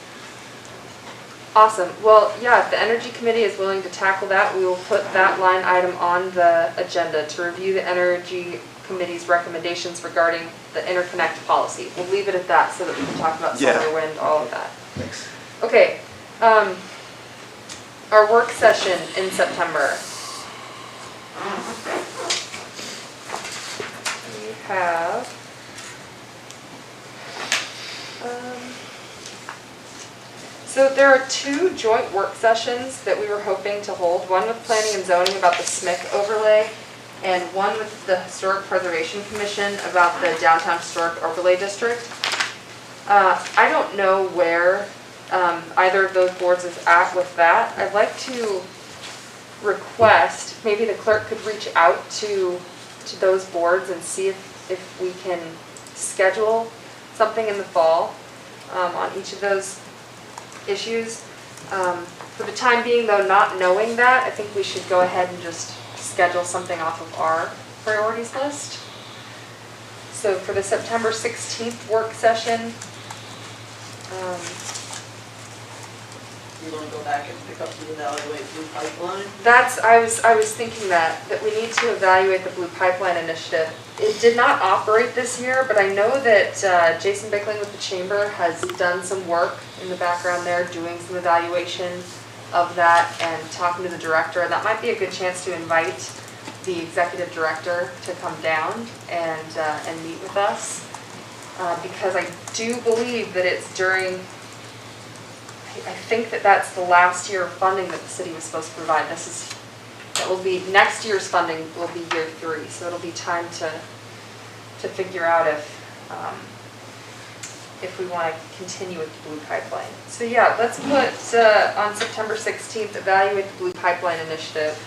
Awesome. Well, yeah, if the Energy Committee is willing to tackle that, we will put that line item on the agenda to review the Energy Committee's recommendations regarding the interconnect policy. We'll leave it at that so that we can talk about solar, wind, all of that. Thanks. Okay. Our work session in September. We have so there are 2 joint work sessions that we were hoping to hold, one with Planning and Zoning about the Speck overlay, and one with the Historic Preservation Commission about the Downtown Historic Overlay District. I don't know where either of those boards is at with that. I'd like to request, maybe the clerk could reach out to those boards and see if we can schedule something in the fall on each of those issues. For the time being though, not knowing that, I think we should go ahead and just schedule something off of our priorities list. So for the September 16th work session, You want to go back and pick up the evaluate blue pipeline? I was thinking that we need to evaluate the Blue Pipeline Initiative. It did not operate this year, but I know that Jason Bickling with the Chamber has done some work in the background there, doing some evaluation of that and talking to the director. And that might be a good chance to invite the executive director to come down and meet with us. Because I do believe that it's during, I think that's the last year of funding that the city was supposed to provide. That will be, next year's funding will be year 3, so it'll be time to figure out if we want to continue with the Blue Pipeline. So yeah, let's put on September 16th, evaluate the Blue Pipeline Initiative.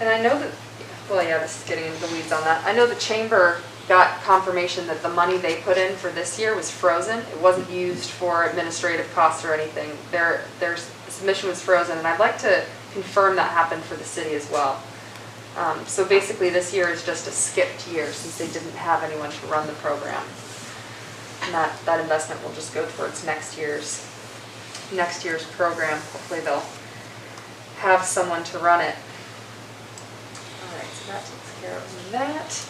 And I know that, well, yeah, this is getting into the weeds on that. I know the Chamber got confirmation that the money they put in for this year was frozen. It wasn't used for administrative costs or anything. Their submission was frozen, and I'd like to confirm that happened for the city as well. So basically this year is just a skipped year since they didn't have anyone to run the program. And that investment will just go towards next year's program. Hopefully they'll have someone to run it. Alright, so that takes care of that.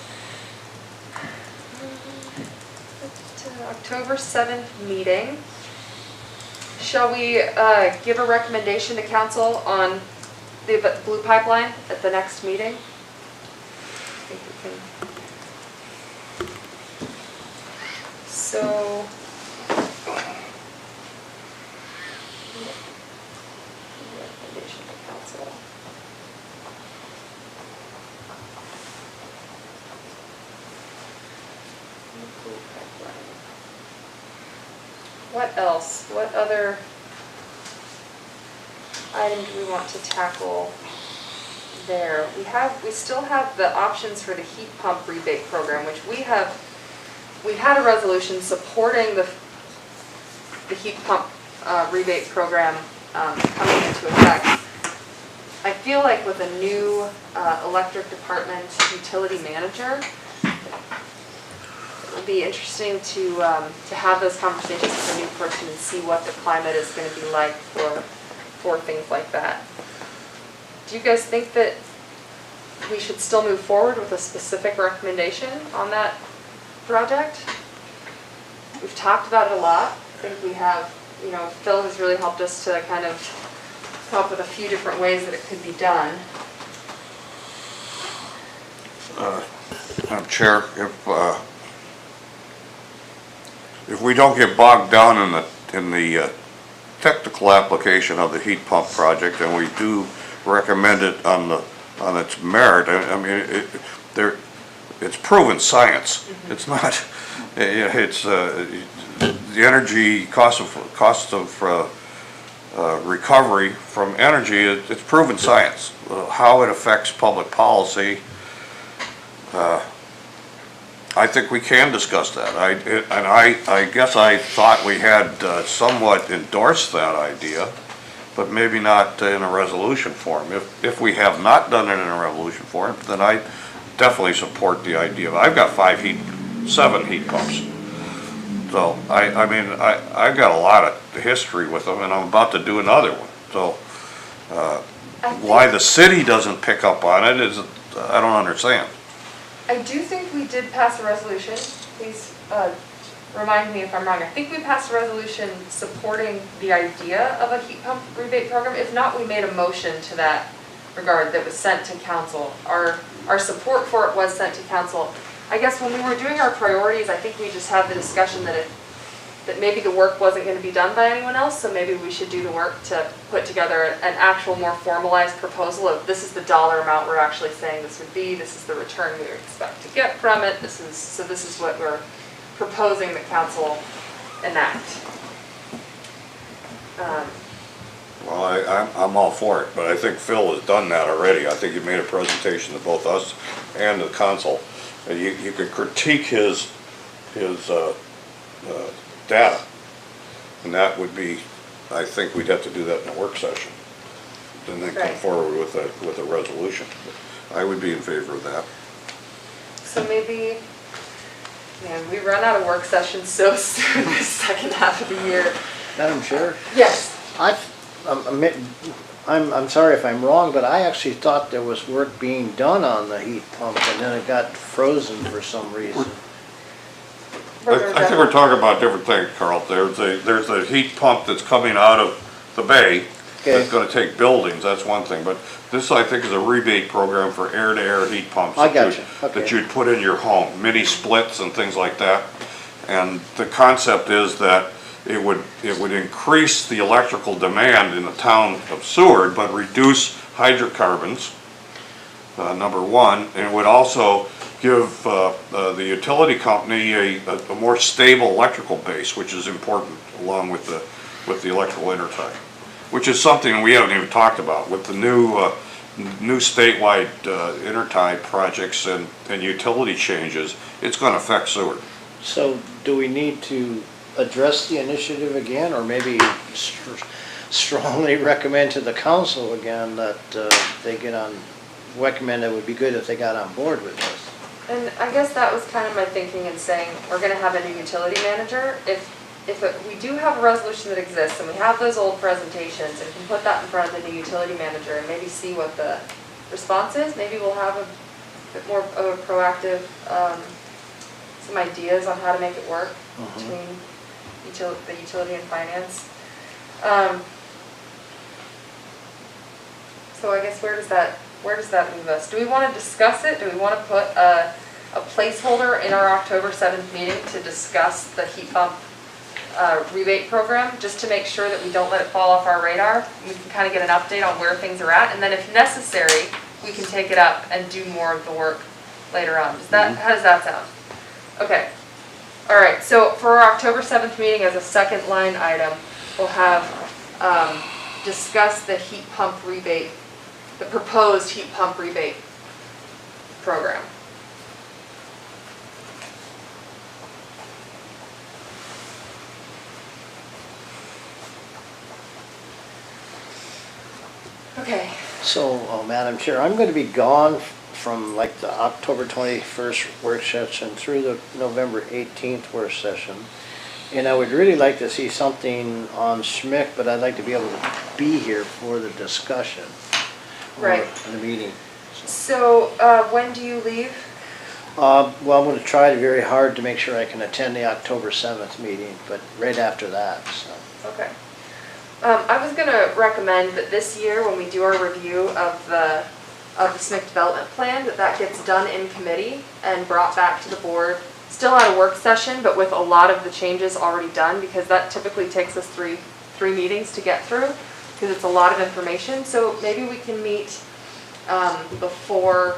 October 7th meeting. Shall we give a recommendation to council on the Blue Pipeline at the next meeting? I think we can. So, recommendation to council. Blue Pipeline. What else? What other item do we want to tackle there? We still have the options for the heat pump rebate program, which we've had a resolution supporting the heat pump rebate program coming into effect. I feel like with a new electric department utility manager, it will be interesting to have those conversations with a new person and see what the climate is going to be like for things like that. Do you guys think that we should still move forward with a specific recommendation on that project? We've talked about it a lot. I think we have, Phil has really helped us to kind of come up with a few different ways that it could be done. Madam Chair, if we don't get bogged down in the technical application of the heat pump project, and we do recommend it on its merit, I mean, it's proven science. It's not, it's, the energy, cost of recovery from energy, it's proven science. How it affects public policy, I think we can discuss that. I guess I thought we had somewhat endorsed that idea, but maybe not in a resolution form. If we have not done it in a resolution form, then I definitely support the idea. I've got 7 heat pumps. So, I've got a lot of history with them, and I'm about to do another one. So, why the city doesn't pick up on it is, I don't understand. I do think we did pass a resolution, please remind me if I'm wrong. I think we passed a resolution supporting the idea of a heat pump rebate program. If not, we made a motion to that regard that was sent to council. Our support for it was sent to council. I guess when we were doing our priorities, I think we just had the discussion that maybe the work wasn't going to be done by anyone else, so maybe we should do the work to put together an actual more formalized proposal of this is the dollar amount we're actually saying this would be, this is the return we expect to get from it, this is what we're proposing that council enact. Well, I'm all for it, but I think Phil has done that already. I think he made a presentation to both us and the council. You could critique his data, and that would be, I think we'd have to do that in a work session, and then come forward with a resolution. I would be in favor of that. So maybe, man, we run out of work sessions so soon this second half of the year. Madam Chair, Yes. I'm sorry if I'm wrong, but I actually thought there was work being done on the heat pump and then it got frozen for some reason. I think we're talking about different things, Carl. There's a heat pump that's coming out of the bay. Okay. That's gonna take buildings, that's one thing, but this, I think, is a rebate program for air-to-air heat pumps. I got you, okay. That you'd put in your home, mini splits and things like that. And the concept is that it would increase the electrical demand in the town of Seward, but reduce hydrocarbons, number one, and it would also give the utility company a more stable electrical base, which is important, along with the electrical intertie, which is something we haven't even talked about with the new statewide intertie projects and utility changes. It's going to affect Seward. So do we need to address the initiative again, or maybe strongly recommend to the council again that they recommend it would be good if they got on board with this? And I guess that was kind of my thinking in saying we're going to have a new utility manager. If we do have a resolution that exists and we have those old presentations and can put that in front of the new utility manager and maybe see what the response is, maybe we'll have a bit more of a proactive, some ideas on how to make it work between the utility and finance. So I guess where does that leave us? Do we want to discuss it? Do we want to put a placeholder in our October 7th meeting to discuss the heat pump rebate program, just to make sure that we don't let it fall off our radar? We can kind of get an update on where things are at, and then if necessary, we can take it up and do more of the work later on. How does that sound? Okay. All right, so for our October 7th meeting, as a second line item, we'll have discuss the heat pump rebate, the proposed heat pump rebate program. Okay. So, Madam Chair, I'm going to be gone from like the October 21st work session through the November 18th work session. And I would really like to see something on Speck, but I'd like to be able to be here for the discussion. Right. In the meeting. So, when do you leave? Well, I'm going to try very hard to make sure I can attend the October 7th meeting, but right after that, so. Okay. I was going to recommend that this year, when we do our review of the Speck development plan, that gets done in committee and brought back to the board, still at a work session, but with a lot of the changes already done, because that typically takes us three meetings to get through, because it's a lot of information. So maybe we can meet before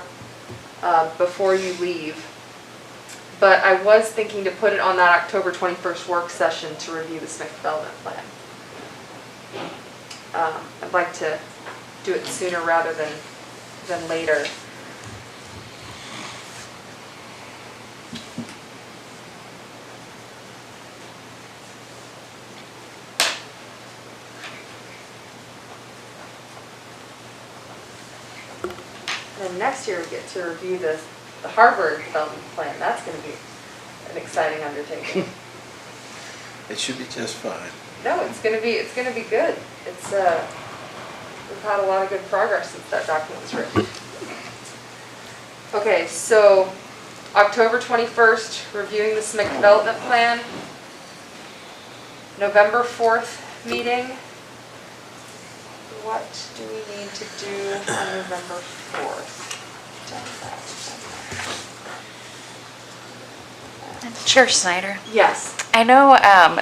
before you leave. But I was thinking to put it on that October 21st work session to review the Speck development plan. I'd like to do it sooner rather than later. And next year we get to review the Harvard development plan. That's going to be an exciting undertaking. It should be just fine. No, it's going to be good. It's we've had a lot of good progress since that document was written. Okay, so October 21st, reviewing the Speck development plan. November 4th meeting. What do we need to do on November 4th? Chair Snyder, Yes. I know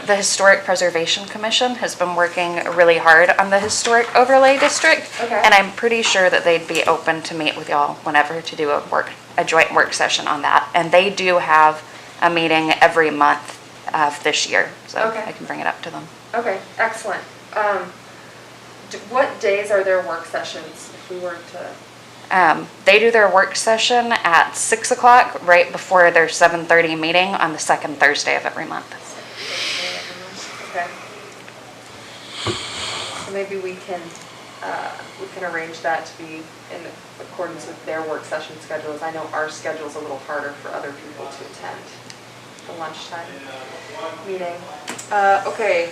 the Historic Preservation Commission has been working really hard on the Historic Overlay District. Okay. And I'm pretty sure that they'd be open to meet with y'all whenever to do a joint work session on that. And they do have a meeting every month of this year, so Okay. I can bring it up to them. Okay, excellent. What days are their work sessions if we were to? They do their work session at 6 o'clock, right before their 7:30 meeting on the second Thursday of every month. Okay. So maybe we can arrange that to be in accordance with their work session schedules. I know our schedule's a little harder for other people to attend the lunchtime meeting. Okay.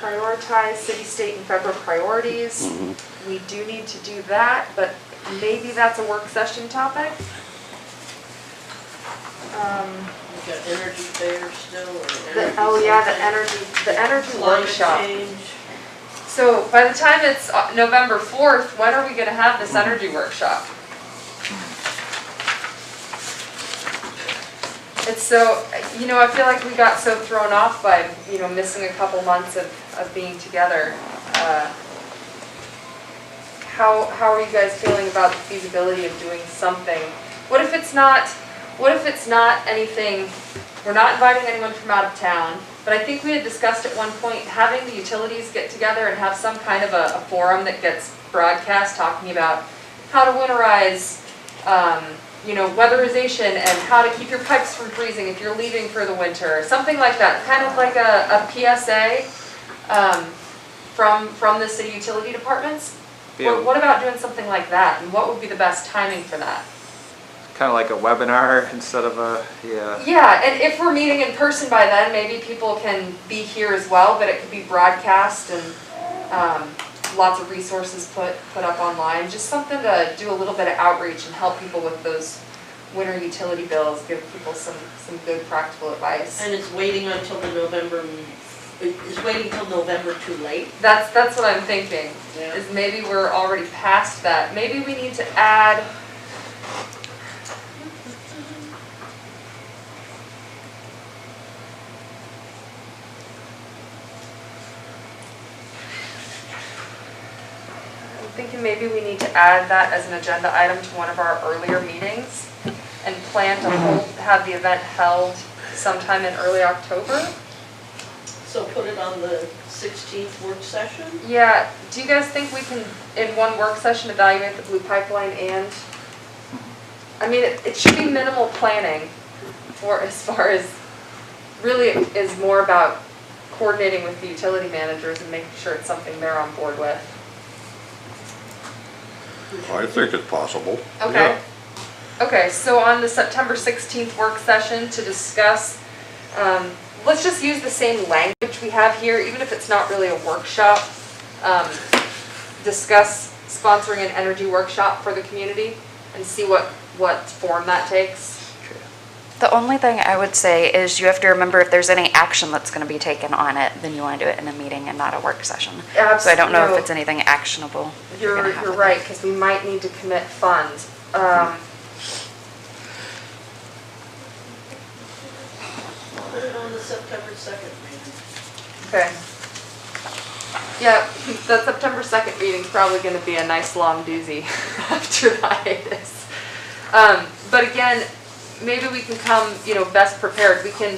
Prioritize city, state, and federal priorities. We do need to do that, but maybe that's a work session topic. We've got energy fair still, or energy Oh yeah, the something. energy Climate workshop. change. So by the time it's November 4th, when are we gonna have this energy workshop? It's so, I feel like we got so thrown off by, missing a couple months of being together. How are you guys feeling about the feasibility of doing something? What if it's not anything, we're not inviting anyone from out of town, but I think we had discussed at one point having the utilities get together and have some kind of a forum that gets broadcast talking about how to winterize, weatherization and how to keep your pipes from freezing if you're leaving for the winter, something like that, kind of like a PSA from the city utility departments. Yeah. What about doing something like that, and what would be the best timing for that? Kind of like a webinar instead of a, yeah. Yeah, and if we're meeting in person by then, maybe people can be here as well, but it could be broadcast and lots of resources put up online. Just something to do a little bit of outreach and help people with those winter utility bills, give people some good practical advice. And it's waiting until is waiting till November too late? That's what I'm thinking, Yeah. is maybe we're already past that. Maybe we need to add, I'm thinking maybe we need to add that as an agenda item to one of our earlier meetings and plan to have the event held sometime in early October. So put it on the 16th work session? Yeah, do you guys think we can, in one work session, evaluate the blue pipeline and, it should be minimal planning for as far as, really it is more about coordinating with the utility managers and making sure it's something they're on board with. I think it's possible. Okay. Okay, so on the September 16th work session to discuss, let's just use the same language we have here, even if it's not really a workshop. Discuss sponsoring an energy workshop for the community and see what form that takes. The only thing I would say is you have to remember if there's any action that's going to be taken on it, then you want to do it in a meeting and not a work session. So I don't know if it's anything actionable. You're right, because we might need to commit funds. Put it on the September 2nd meeting. Okay. Yeah, that September 2nd meeting's probably gonna be a nice long doozy after the hiatus. But again, maybe we can come, best prepared. I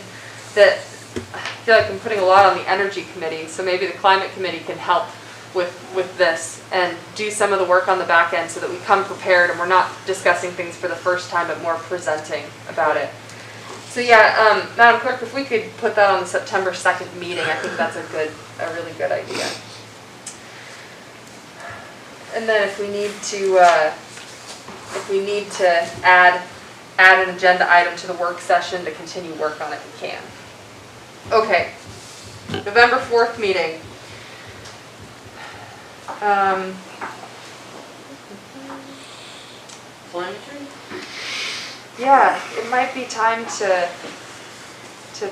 feel like I'm putting a lot on the energy committee, so maybe the climate committee can help with this and do some of the work on the back end so that we come prepared and we're not discussing things for the first time, but more presenting about it. So yeah, Madam Clerk, if we could put that on the September 2nd meeting, I think that's a really good idea. And then if we need to add an agenda item to the work session to continue work on it, we can. Okay, November 4th meeting. Inflammatory? Yeah, it might be time to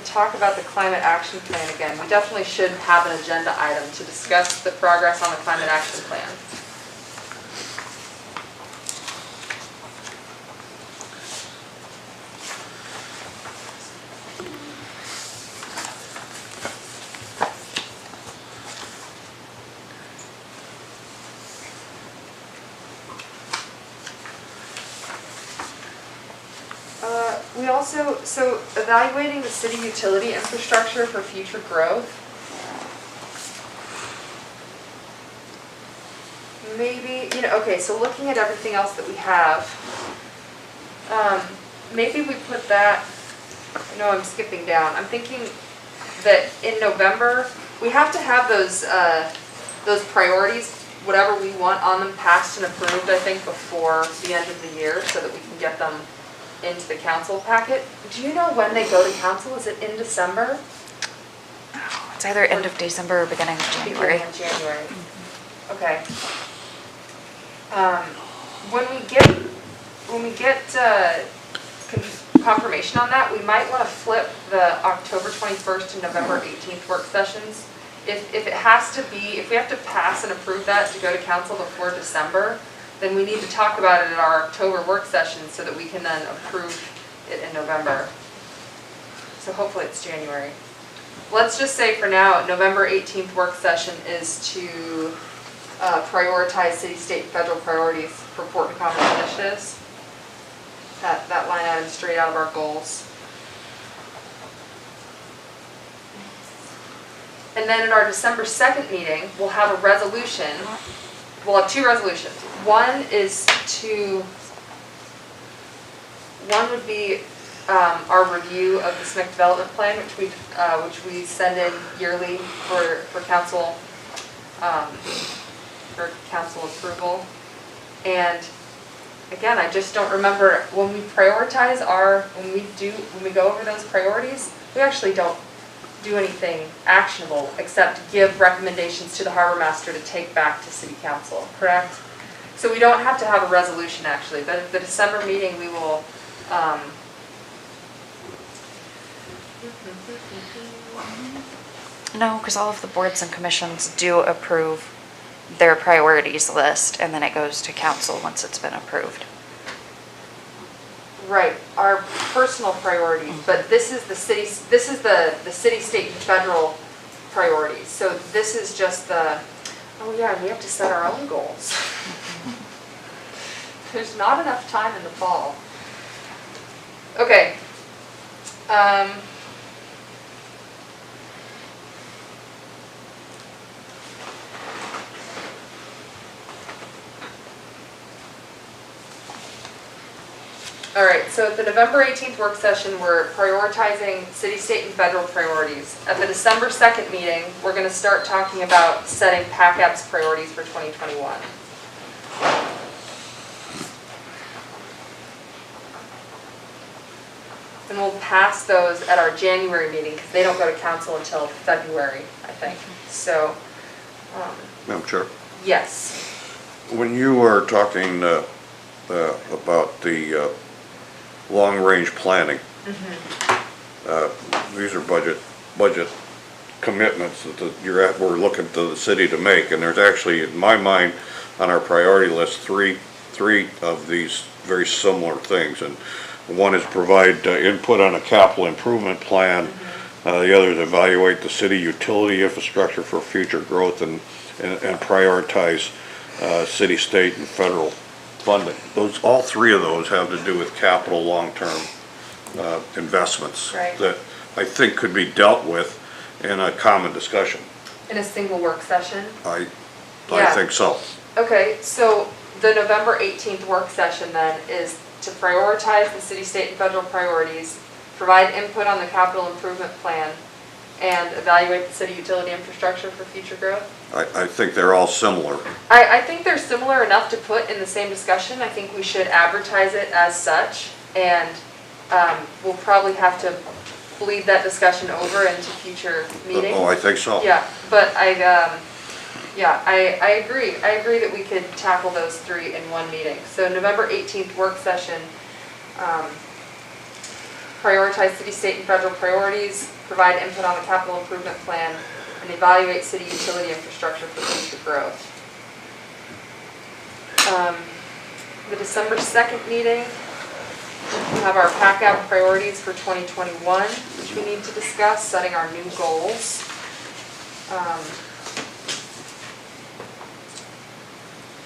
talk about the climate action plan again. We definitely should have an agenda item to discuss the progress on the climate action plan. So evaluating the city utility infrastructure for future growth. Maybe, okay, so looking at everything else that we have, maybe we put that, no, I'm skipping down. I'm thinking that in November, we have to have those priorities, whatever we want on them, passed and approved, I think, before the end of the year so that we can get them into the council packet. Do you know when they go to council? Is it in December? It's either end of December or beginning of January. Beginning of January. Okay. When we get confirmation on that, we might want to flip the October 21st to November 18th work sessions. If it has to be, if we have to pass and approve that to go to council before December, then we need to talk about it at our October work session so that we can then approve it in November. So hopefully it's January. Let's just say for now, November 18th work session is to prioritize city, state, and federal priorities for Port and Commerce initiatives. That line item straight out of our goals. And then at our December 2nd meeting, we'll have a resolution. We'll have two resolutions. One would be our review of the Speck development plan, which we send in yearly for council approval. And again, I just don't remember when we prioritize when we go over those priorities, we actually don't do anything actionable except give recommendations to the harbor master to take back to city council, correct? So we don't have to have a resolution actually, but at the December meeting we will No, because all of the boards and commissions do approve their priorities list, and then it goes to council once it's been approved. right, our personal priorities, but this is the city, state, and federal priorities. So this is just oh yeah, we have to set our own goals. There's not enough time in the fall. Okay. All right, so at the November 18th work session, we're prioritizing city, state, and federal priorities. At the December 2nd meeting, we're going to start talking about setting PACAB's priorities for 2021. And we'll pass those at our January meeting because they don't go to council until February, I think. So, Madam Chair, yes. when you were talking about the long-range planning, these are budget commitments that we're looking to the city to make, and there's actually, in my mind, on our priority list, three of these very similar things. And one is provide input on a capital improvement plan. The other is evaluate the city utility infrastructure for future growth, and and prioritize city, state, and federal funding. All three of those have to do with capital long-term investments Right. that I think could be dealt with in a common discussion. In a single work session? I Yeah. think so. Okay, so the November 18th work session then is to prioritize the city, state, and federal priorities, provide input on the capital improvement plan, and evaluate the city utility infrastructure for future growth? I think they're all similar. I think they're similar enough to put in the same discussion. I think we should advertise it as such, and we'll probably have to bleed that discussion over into future meetings. Oh, I think so. Yeah, but I agree. I agree that we could tackle those three in one meeting. So November 18th work session, prioritize city, state, and federal priorities, provide input on the capital improvement plan, and evaluate city utility infrastructure for future growth. The December 2nd meeting, we have our PACAB priorities for 2021, which we need to discuss, setting our new goals.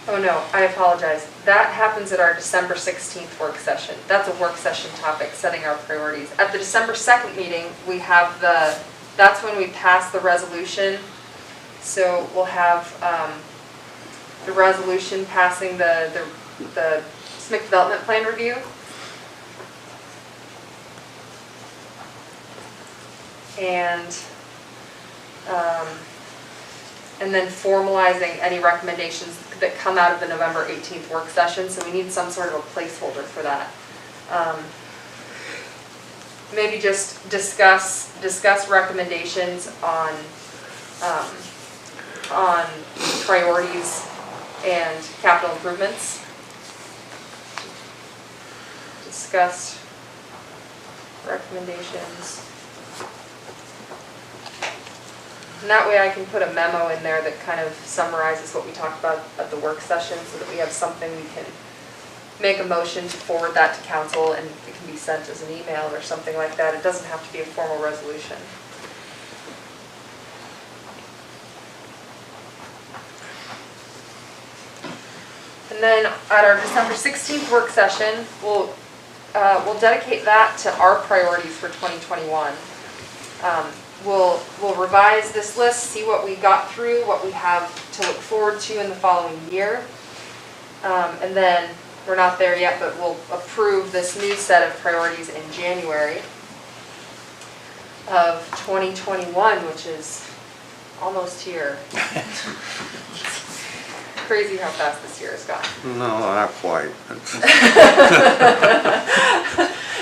Oh no, I apologize. That happens at our December 16th work session. That's a work session topic, setting our priorities. At the December 2nd meeting, we have that's when we pass the resolution. So we'll have the resolution passing the SMIC development plan review. And then formalizing any recommendations that come out of the November 18th work session, so we need some sort of a placeholder for that. Maybe just discuss recommendations on priorities and capital improvements. Discuss recommendations. And that way I can put a memo in there that kind of summarizes what we talked about at the work session so that we have something we can make a motion to forward that to council and it can be sent as an email or something like that. It doesn't have to be a formal resolution. And then at our December 16th work session, we'll dedicate that to our priorities for 2021. We'll revise this list, see what we got through, what we have to look forward to in the following year. And then, we're not there yet, but we'll approve this new set of priorities in January of 2021, which is almost here. Crazy how fast this year has gone. No, not quite.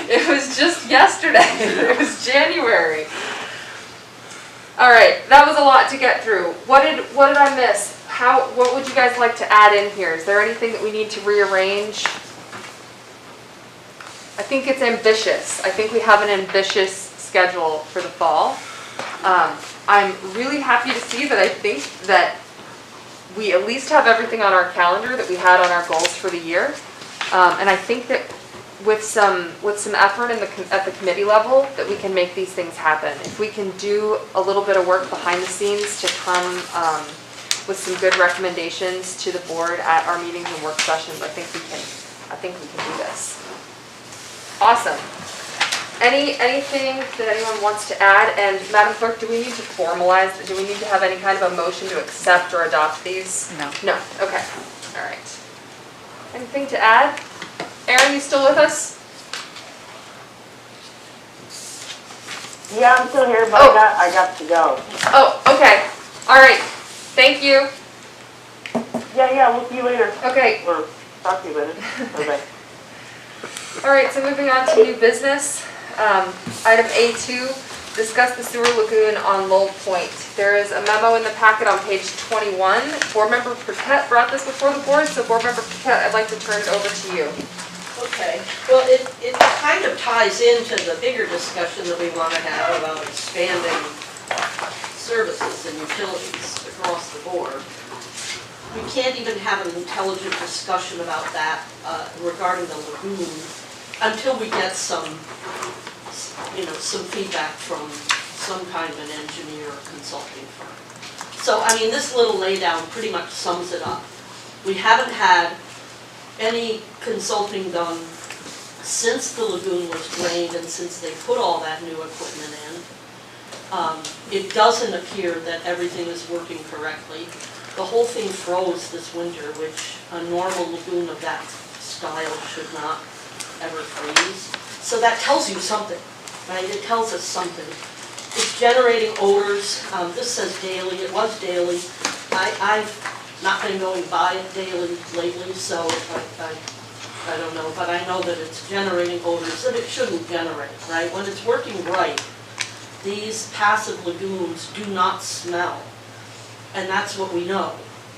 It was just yesterday. It was January. All right, that was a lot to get through. What did I miss? What would you guys like to add in here? Is there anything that we need to rearrange? I think it's ambitious. I think we have an ambitious schedule for the fall. I'm really happy to see that I think that we at least have everything on our calendar that we had on our goals for the year. And I think that with some effort at the committee level, that we can make these things happen. If we can do a little bit of work behind the scenes to come with some good recommendations to the board at our meetings and work sessions, I think we can do this. Awesome. Anything that anyone wants to add? And Madam Clerk, do we need to have any kind of a motion to accept or adopt these? No. No, okay, all right. Anything to add? Erin, you still with us? Yeah, I'm still here, but Oh. I got to go. Oh, okay, all right, thank you. Yeah, we'll see you later. Okay, Or talk to you later. Bye-bye. all right, so moving on to new business. Item A2, discuss the sewer lagoon on Lowell Point. There is a memo in the packet on page 21. Board Member Paquette brought this before the board, so Board Member Paquette, I'd like to turn it over to you. Okay, well, it kind of ties into the bigger discussion that we want to have about expanding services and utilities across the board. We can't even have an intelligent discussion about that regarding the lagoon until we get some feedback from some kind of an engineer or consulting firm. So, I mean, this little laydown pretty much sums it up. We haven't had any consulting done since the lagoon was drained and since they put all that new equipment in. It doesn't appear that everything is working correctly. The whole thing froze this winter, which a normal lagoon of that style should not ever freeze. So that tells you something, right? It tells us something. It's generating odors. This says daily. It was daily. I've not been going by it daily lately, so I don't know. But I know that it's generating odors that it shouldn't generate, right? When it's working right, these passive lagoons do not smell. And that's what we know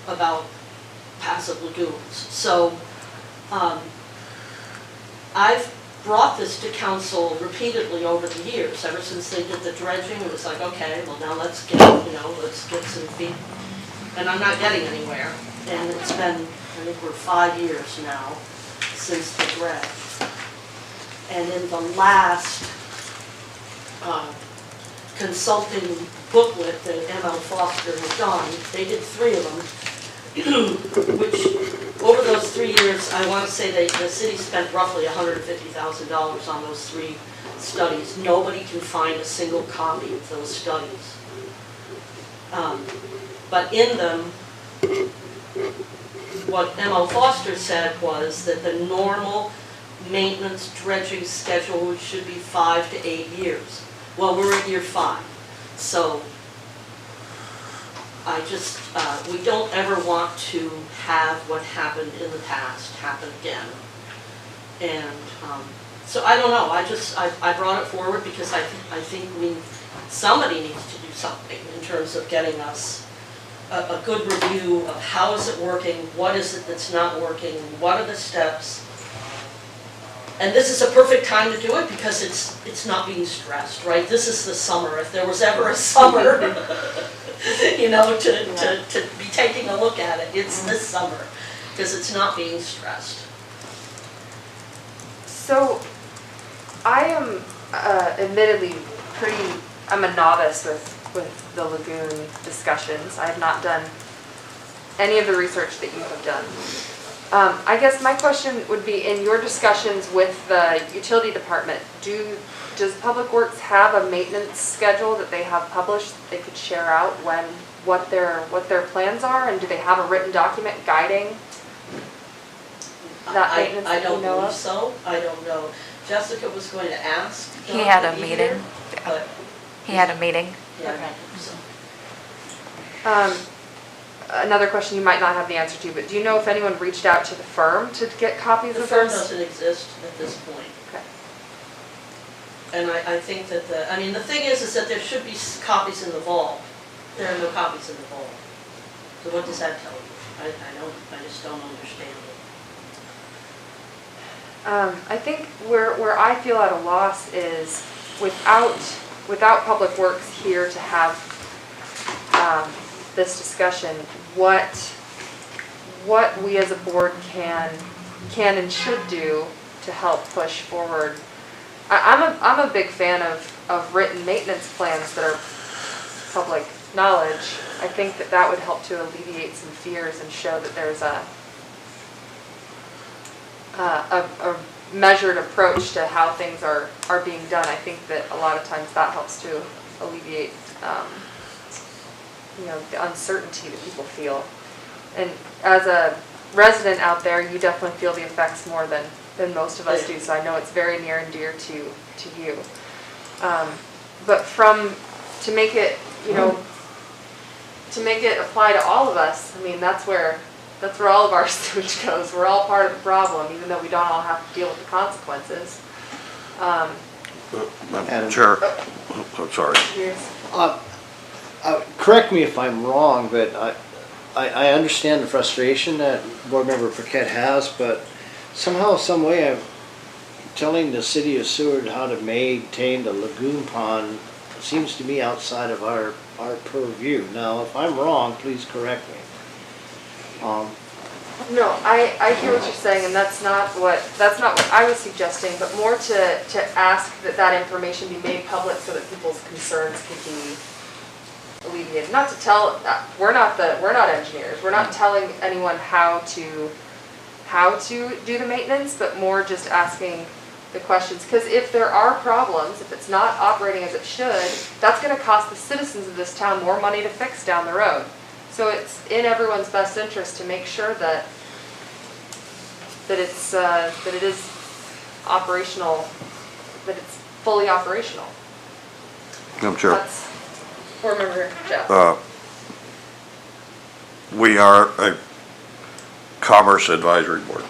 about passive lagoons. So I've brought this to council repeatedly over the years. Ever since they did the dredging, it was like, okay, well now let's get some feet. And I'm not getting anywhere. And it's been, I think we're 5 years now since the dredge. And in the last consulting booklet that M.L. Foster had done, they did 3 of them, which over those 3 years, I want to say the city spent roughly $150,000 on those 3 studies. Nobody can find a single copy of those studies. But in them, what M.L. Foster said was that the normal maintenance dredging schedule should be 5 to 8 years. Well, we're at year 5, so we don't ever want to have what happened in the past happen again. And so I don't know, I brought it forward because I think somebody needs to do something in terms of getting us a good review of how is it working, what is it that's not working, what are the steps. And this is a perfect time to do it because it's not being stressed, right? This is the summer. If there was ever a summer, you know, to be taking a look at it, it's this summer because it's not being stressed. So, I am admittedly I'm a novice with the lagoon discussions. I have not done any of the research that you have done. I guess my question would be, in your discussions with the utility department, does Public Works have a maintenance schedule that they have published that they could share out what their plans are, and do they have a written document guiding that maintenance I that you don't know believe of? so. I don't know. Jessica was going to ask. He had Don a to be meeting. here, but, He had a meeting. yeah, Okay. so. Another question you might not have the answer to, but do you know if anyone reached out to the firm to get copies The of firm those? doesn't exist at this point. Okay. And I think that the thing is that there should be copies in the vault. There are no copies in the vault. So what does that tell you? I just don't understand it. I think where I feel at a loss is without Public Works here to have this discussion, what we as a board can and should do to help push forward. I'm a big fan of written maintenance plans that are public knowledge. I think that would help to alleviate some fears and show that there's a measured approach to how things are being done. I think that a lot of times that helps to alleviate the uncertainty that people feel. And as a resident out there, you definitely feel the effects more than most of us do, so I know it's very near and dear to you. But to make it apply to all of us, I mean, that's where all of our sewage goes. We're all part of the problem, even though we don't all have to deal with the consequences. Madam Chair, I'm sorry. Here's- Correct me if I'm wrong, but I understand the frustration that Board Member Paquette has, but somehow, some way, I'm telling the City of Seward how to maintain the lagoon pond seems to me outside of our purview. Now, if I'm wrong, please correct me. No, I hear what you're saying, and that's not what I was suggesting, but more to ask that information be made public so that people's concerns could be alleviated. Not to tell, we're not engineers, we're not telling anyone how to do the maintenance, but more just asking the questions. Because if there are problems, if it's not operating as it should, that's gonna cost the citizens of this town more money to fix down the road. So it's in everyone's best interest to make sure that it is operational, that it's fully operational. Madam Chair. That's Board Member Jeff. We are a Commerce Advisory Board.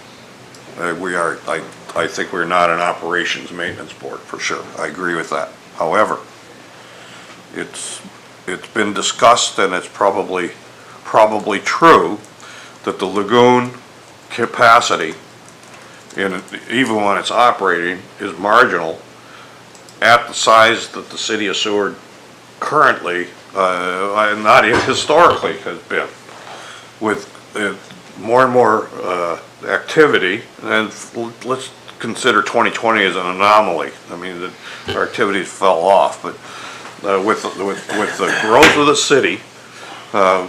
I think we're not an Operations Maintenance Board, for sure. I agree with that. However, it's been discussed, and it's probably true, that the lagoon capacity, even when it's operating, is marginal at the size that the city of Seward currently, not even historically, has been. With more and more activity, and let's consider 2020 as an anomaly. I mean, our activities fell off, but with the growth of the city, our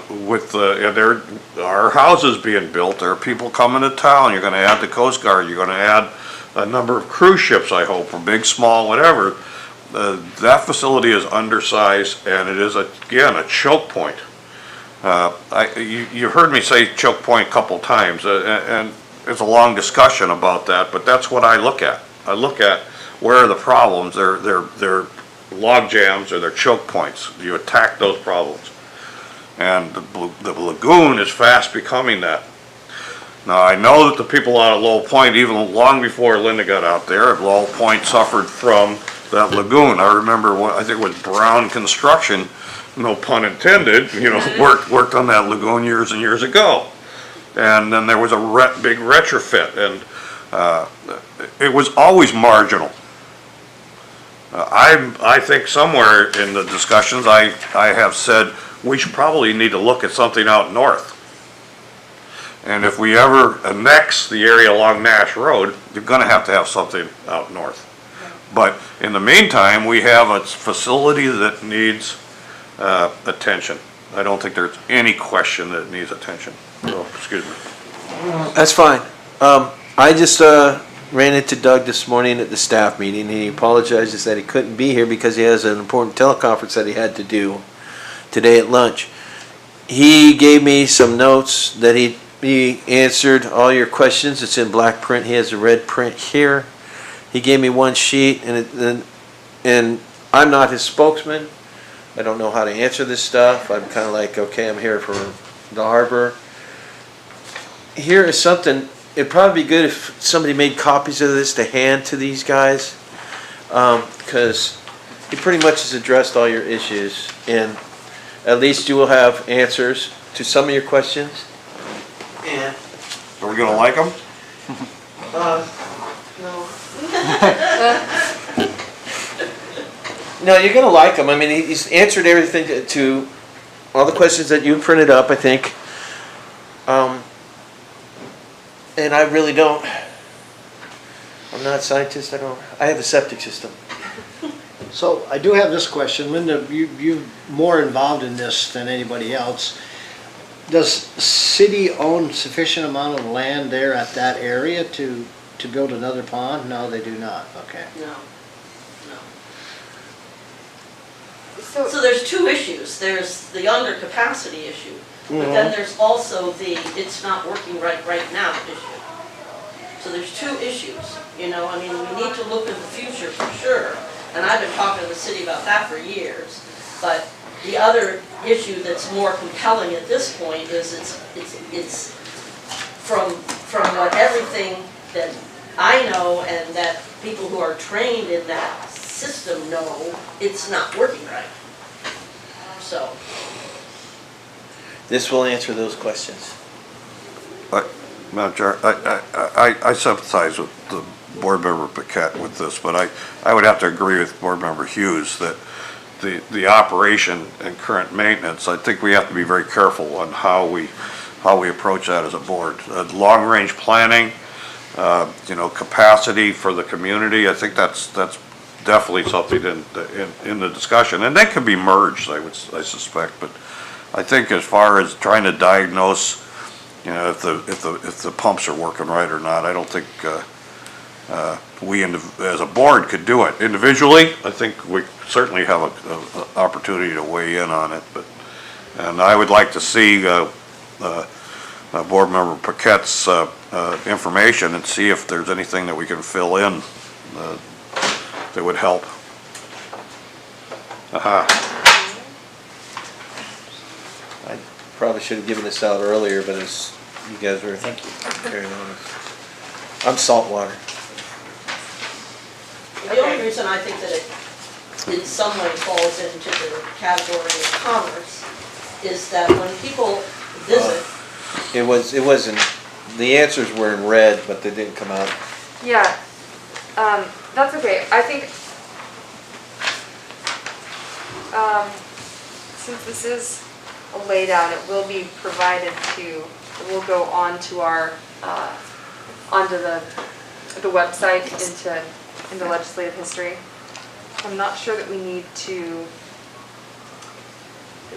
houses being built, there are people coming to town. You're going to add the Coast Guard. You're going to add a number of cruise ships, I hope, from big, small, whatever. That facility is undersized, and it is again a choke point. You heard me say choke point a couple times, and there's a long discussion about that, but that's what I look at. I look at where are the problems. They're log jams or they're choke points. You attack those problems. And the lagoon is fast becoming that. Now, I know that the people out at Lowell Point, even long before Linda got out there, Lowell Point suffered from that lagoon. I remember, I think it was Brown Construction, no pun intended, worked on that lagoon years and years ago. And then there was a big retrofit, and it was always marginal. I think somewhere in the discussions I have said we should probably need to look at something out north. And if we ever annex the area along Nash Road, you're going to have something out north. But in the meantime, we have a facility that needs attention. I don't think there's any question that it needs attention. So, excuse me. That's fine. I just ran into Doug this morning at the staff meeting. He apologizes that he couldn't be here because he has an important teleconference that he had to do today at lunch. He gave me some notes that he answered all your questions. It's in black print. He has a red print here. He gave me one sheet, and I'm not his spokesman. I don't know how to answer this stuff. I'm kind of like, okay, I'm here for the harbor. Here is something. It'd probably be good if somebody made copies of this to hand to these guys, because he pretty much has addressed all your issues, and at least you will have answers to some of your questions. And Are we going to like them? no. No, you're gonna like him. I mean, he's answered everything to all the questions that you printed up, I think. And I really don't. I'm not a scientist. I have a septic system. So I do have this question. Linda, you're more involved in this than anybody else. Does city own sufficient amount of land there at that area to build another pond? No, they do not. Okay. No. So there's two issues. There's the undercapacity issue, but then there's also the it's not working right now issue. So there's two issues, I mean, we need to look in the future for sure, and I've been talking to the city about that for years, but the other issue that's more compelling at this point is it's from what everything that I know and that people who are trained in that system know, it's not working right. So This will answer those questions. Madam Chair, I sympathize with the Board Member Paquette with this, but I would have to agree with Board Member Hughes that the operation and current maintenance, I think we have to be very careful on how we approach that as a board. Long-range planning, capacity for the community, I think that's definitely something in the discussion, and they can be merged, I suspect, but I think as far as trying to diagnose, you know, if the pumps are working right or not, I don't think we as a board could do it. Individually, I think we certainly have a opportunity to weigh in on it, and I would like to see Board Member Paquette's information and see if there's anything that we can fill in that would help. Aha. I probably should have given this out earlier, but as you guys were carrying on. I'm saltwater. The only reason I think that it in some way falls into the category of commerce is that when people visit, It wasn't, the answers were in red, but they didn't come out. Yeah, that's okay. I think, since this is a laydown, it will be provided to, it will go on to our, onto the website into legislative history. I'm not sure that we need to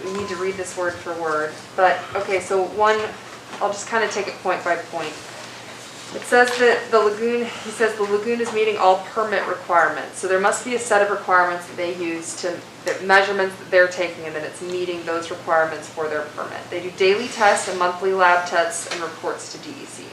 read this word for word, but, okay, so I'll just kind of take it point by point. It says that the lagoon is meeting all permit requirements. So there must be a set of requirements that they use the measurements that they're taking, and then it's meeting those requirements for their permit. They do daily tests and monthly lab tests and reports to DEC.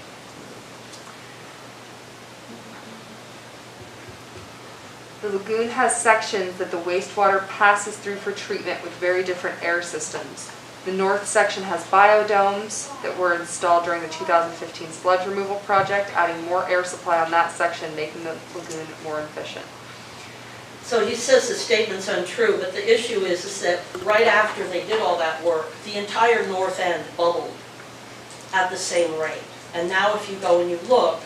The lagoon has sections that the wastewater passes through for treatment with very different air systems. The north section has biodomes that were installed during the 2015 sludge removal project, adding more air supply on that section, making the lagoon more efficient. so he says the statement's untrue, but the issue is that right after they did all that work, the entire north end bubbled at the same rate. And now if you go and you look,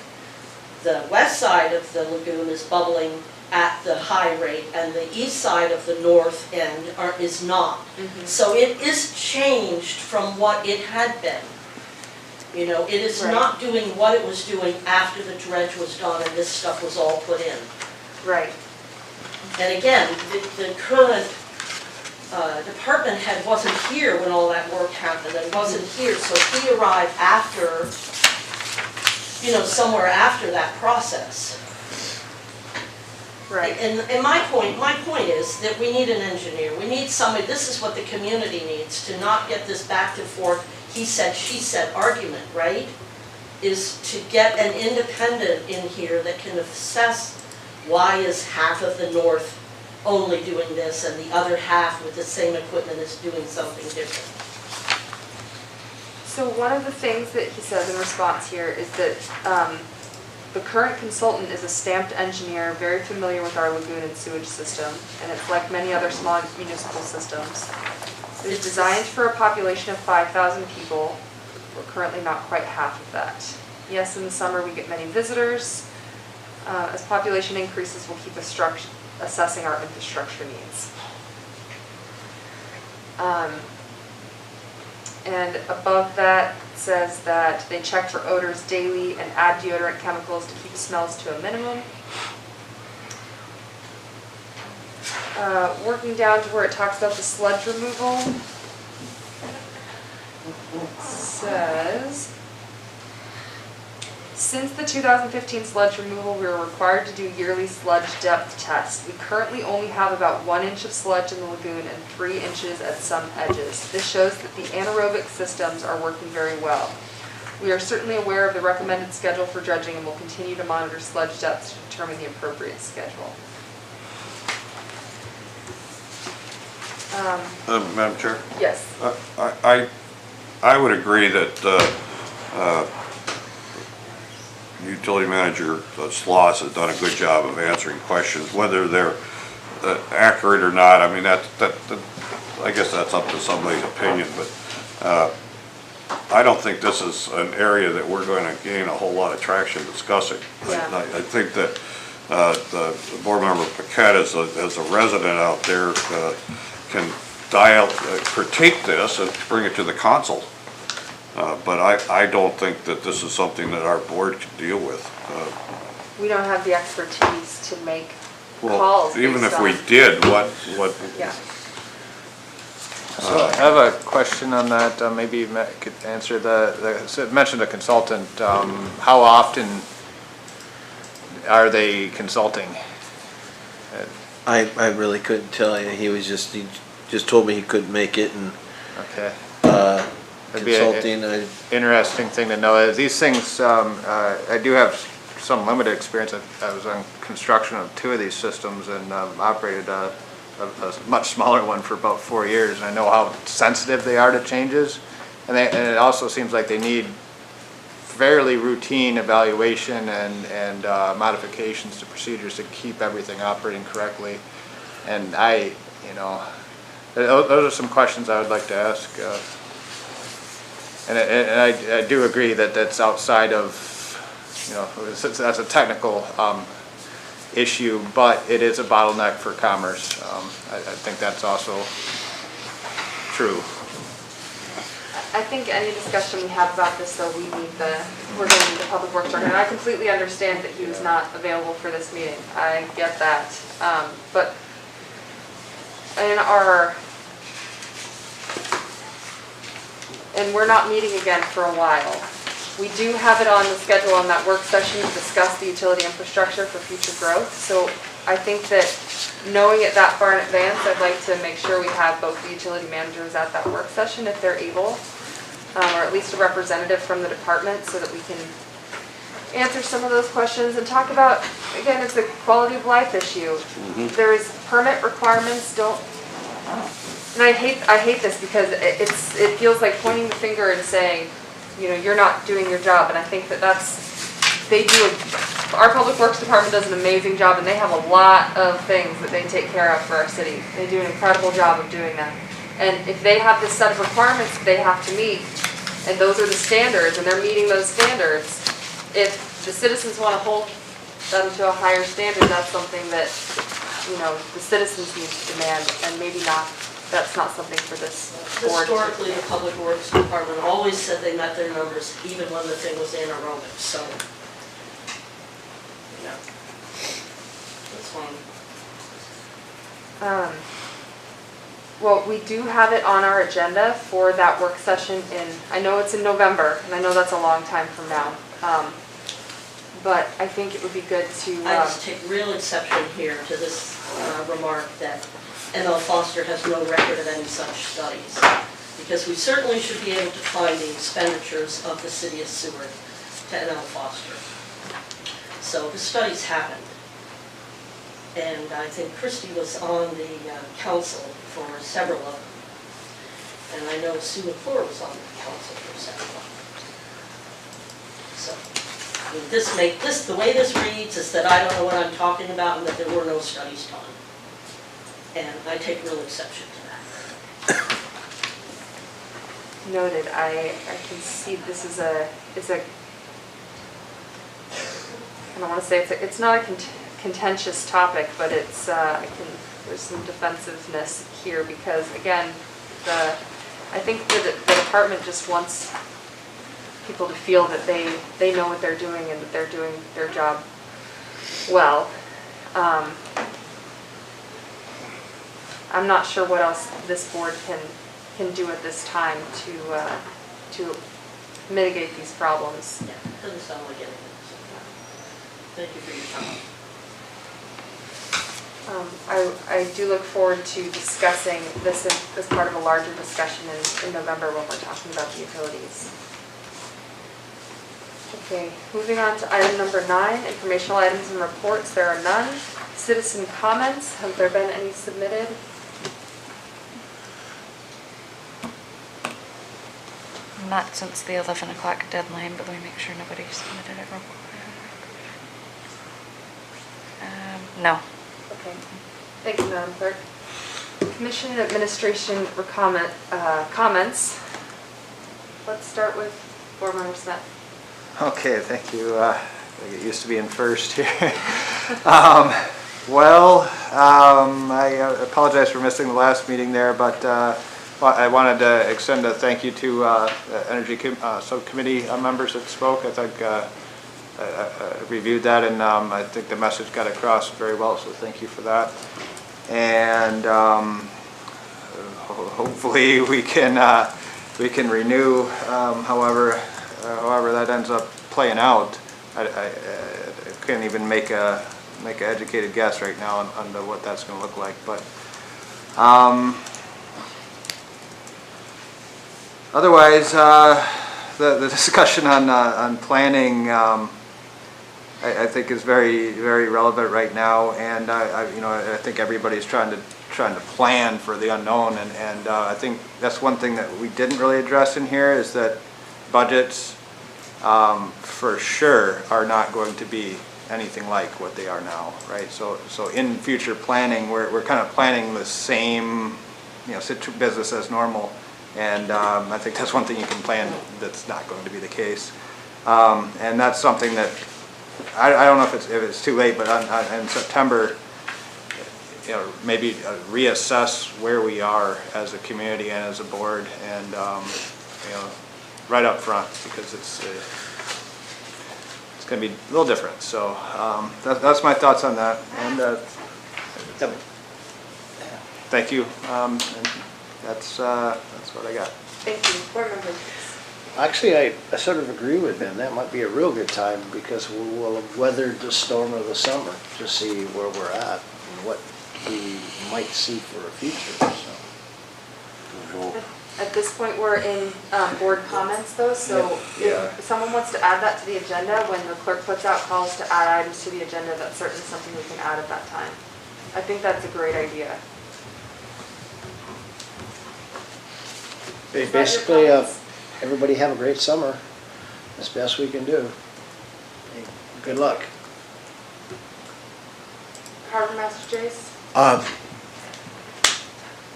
the west side of the lagoon is bubbling at the high rate, and the east side of the north end is not. Mm-hmm. So it is changed from what it had been. You know, it is Right. not doing what it was doing after the dredge was done and this stuff was all put in. Right. And again, the current department head wasn't here when all that work happened, and wasn't here, so he arrived after, you know, somewhere after that process. Right. And my point is that we need an engineer. We need somebody, this is what the community needs, to not get this back and forth, he said, she said argument, right? Is to get an independent in here that can assess why is half of the north only doing this and the other half with the same equipment is doing something different. So one of the things that he says in response here is that the current consultant is a stamped engineer, very familiar with our lagoon and sewage system, and it's like many other small municipal systems. It is designed for a population of 5,000 people. We're currently not quite half of that. Yes, in the summer we get many visitors. As population increases, we'll keep assessing our infrastructure needs. And above that says that they check for odors daily and add deodorant chemicals to keep smells to a minimum. Working down to where it talks about the sludge removal, it says, since the 2015 sludge removal, we are required to do yearly sludge depth tests. We currently only have about 1 inch of sludge in the lagoon and 3 inches at some edges. This shows that the anaerobic systems are working very well. We are certainly aware of the recommended schedule for dredging and will continue to monitor sludge depths to determine the appropriate schedule. Madam Chair? Yes. I would agree that Utility Manager Sloss has done a good job of answering questions, whether they're accurate or not. I mean, I guess that's up to somebody's opinion, but I don't think this is an area that we're going to gain a whole lot of traction discussing. Yeah. I think that the Board Member Paquette, as a resident out there, can critique this and bring it to the council. But I don't think that this is something that our board can deal with. We don't have the expertise to make calls Even based if we on- did, what, Yeah. So I have a question on that, maybe you could answer so it mentioned a consultant, how often are they consulting? I really couldn't tell you. He just told me he couldn't make it and, Okay. That'd be consulting, interesting thing to know is these things, I do have some limited experience. I was on construction of 2 of these systems and operated a much smaller one for about 4 years. And I know how sensitive they are to changes. And it also seems like they need fairly routine evaluation and modifications to procedures to keep everything operating correctly. And those are some questions I would like to ask. And I do agree that that's outside of, that's a technical issue, but it is a bottleneck for commerce. I think that's also true. I think any discussion we have about this, though, we're going to need the public works director. And I completely understand that he was not available for this meeting. I get that. But and we're not meeting again for a while. We do have it on the schedule on that work session to discuss the utility infrastructure for future growth. So I think that knowing it that far in advance, I'd like to make sure we have both the utility managers at that work session if they're able, or at least a representative from the department so that we can answer some of those questions and talk about, again, it's a quality of life issue. There's permit requirements, and I hate this because it feels like pointing the finger and saying, you're not doing your job. And I think our public works department does an amazing job, and they have a lot of things that they take care of for our city. They do an incredible job of doing that. And if they have this set of requirements that they have to meet, and those are the standards, and they're meeting those standards, if the citizens want to hold them to a higher standard, that's something that, the citizens need to demand, and maybe that's not something for this board. Historically, the Public Works Department always said they met their numbers even when the thing was anaerobic, so, that's fine. Well, we do have it on our agenda for that work session I know it's in November, and I know that's a long time from now. But I think it would be good to... I just take real exception here to this remark that ML Foster has no record of any such studies, because we certainly should be able to find the expenditures of the city of Seward to ML Foster. So the studies happened, and I think Christie was on the council for several of them, and I know Sue McClure was on the council for several of them. So the way this reads is that I don't know what I'm talking about and that there were no studies done. And I take real exception to that. Noted. I can see this is I don't want to say it's not a contentious topic, but there's some defensiveness here because, again, I think the department just wants people to feel that they know what they're doing and that they're doing their job well. I'm not sure what else this board can do at this time to mitigate these problems. Yeah, doesn't sound like anything. Thank you for your time. I do look forward to discussing this as part of a larger discussion in November when we're talking about the utilities. Okay, moving on to item number 9, informational items and reports. There are none. Citizen comments, have there been any submitted? Not since the 11 o'clock deadline, but let me make sure nobody submitted it real quick. No. Okay. Thank you, Madam Clerk. Commission and administration comments. Let's start with Board Member Smith. Okay, thank you. I get used to being first here. I apologize for missing the last meeting there, but I wanted to extend a thank you to Energy Subcommittee members that spoke. I think reviewed that, and I think the message got across very well, so thank you for that. And hopefully we can renew, however that ends up playing out. I can't even make an educated guess right now on what that's going to look like, but otherwise, the discussion on planning, I think is very, very relevant right now, and I think everybody's trying to plan for the unknown, and I think that's one thing that we didn't really address in here is that budgets for sure are not going to be anything like what they are now, right? So in future planning, we're kind of planning the same, business as normal, and I think that's one thing you can plan that's not going to be the case, and that's something that I don't know if it's too late, but in September, maybe reassess where we are as a community and as a board, and right up front, because it's going to be a little different. So that's my thoughts on that, and thank you. And that's what I got. Thank you. Board Member. Actually, I sort of agree with Ben. That might be a real good time because we'll have weathered the storm of the summer to see where we're at and what we might see for a future. So. At this point, we're in board comments though, so if someone wants to add that to the agenda, when the clerk puts out calls to add items to the agenda, that's certainly something we can add at that time. I think that's a great idea. Basically, everybody have a great summer, as best we can do. Hey, good luck. Harbor Master Jace?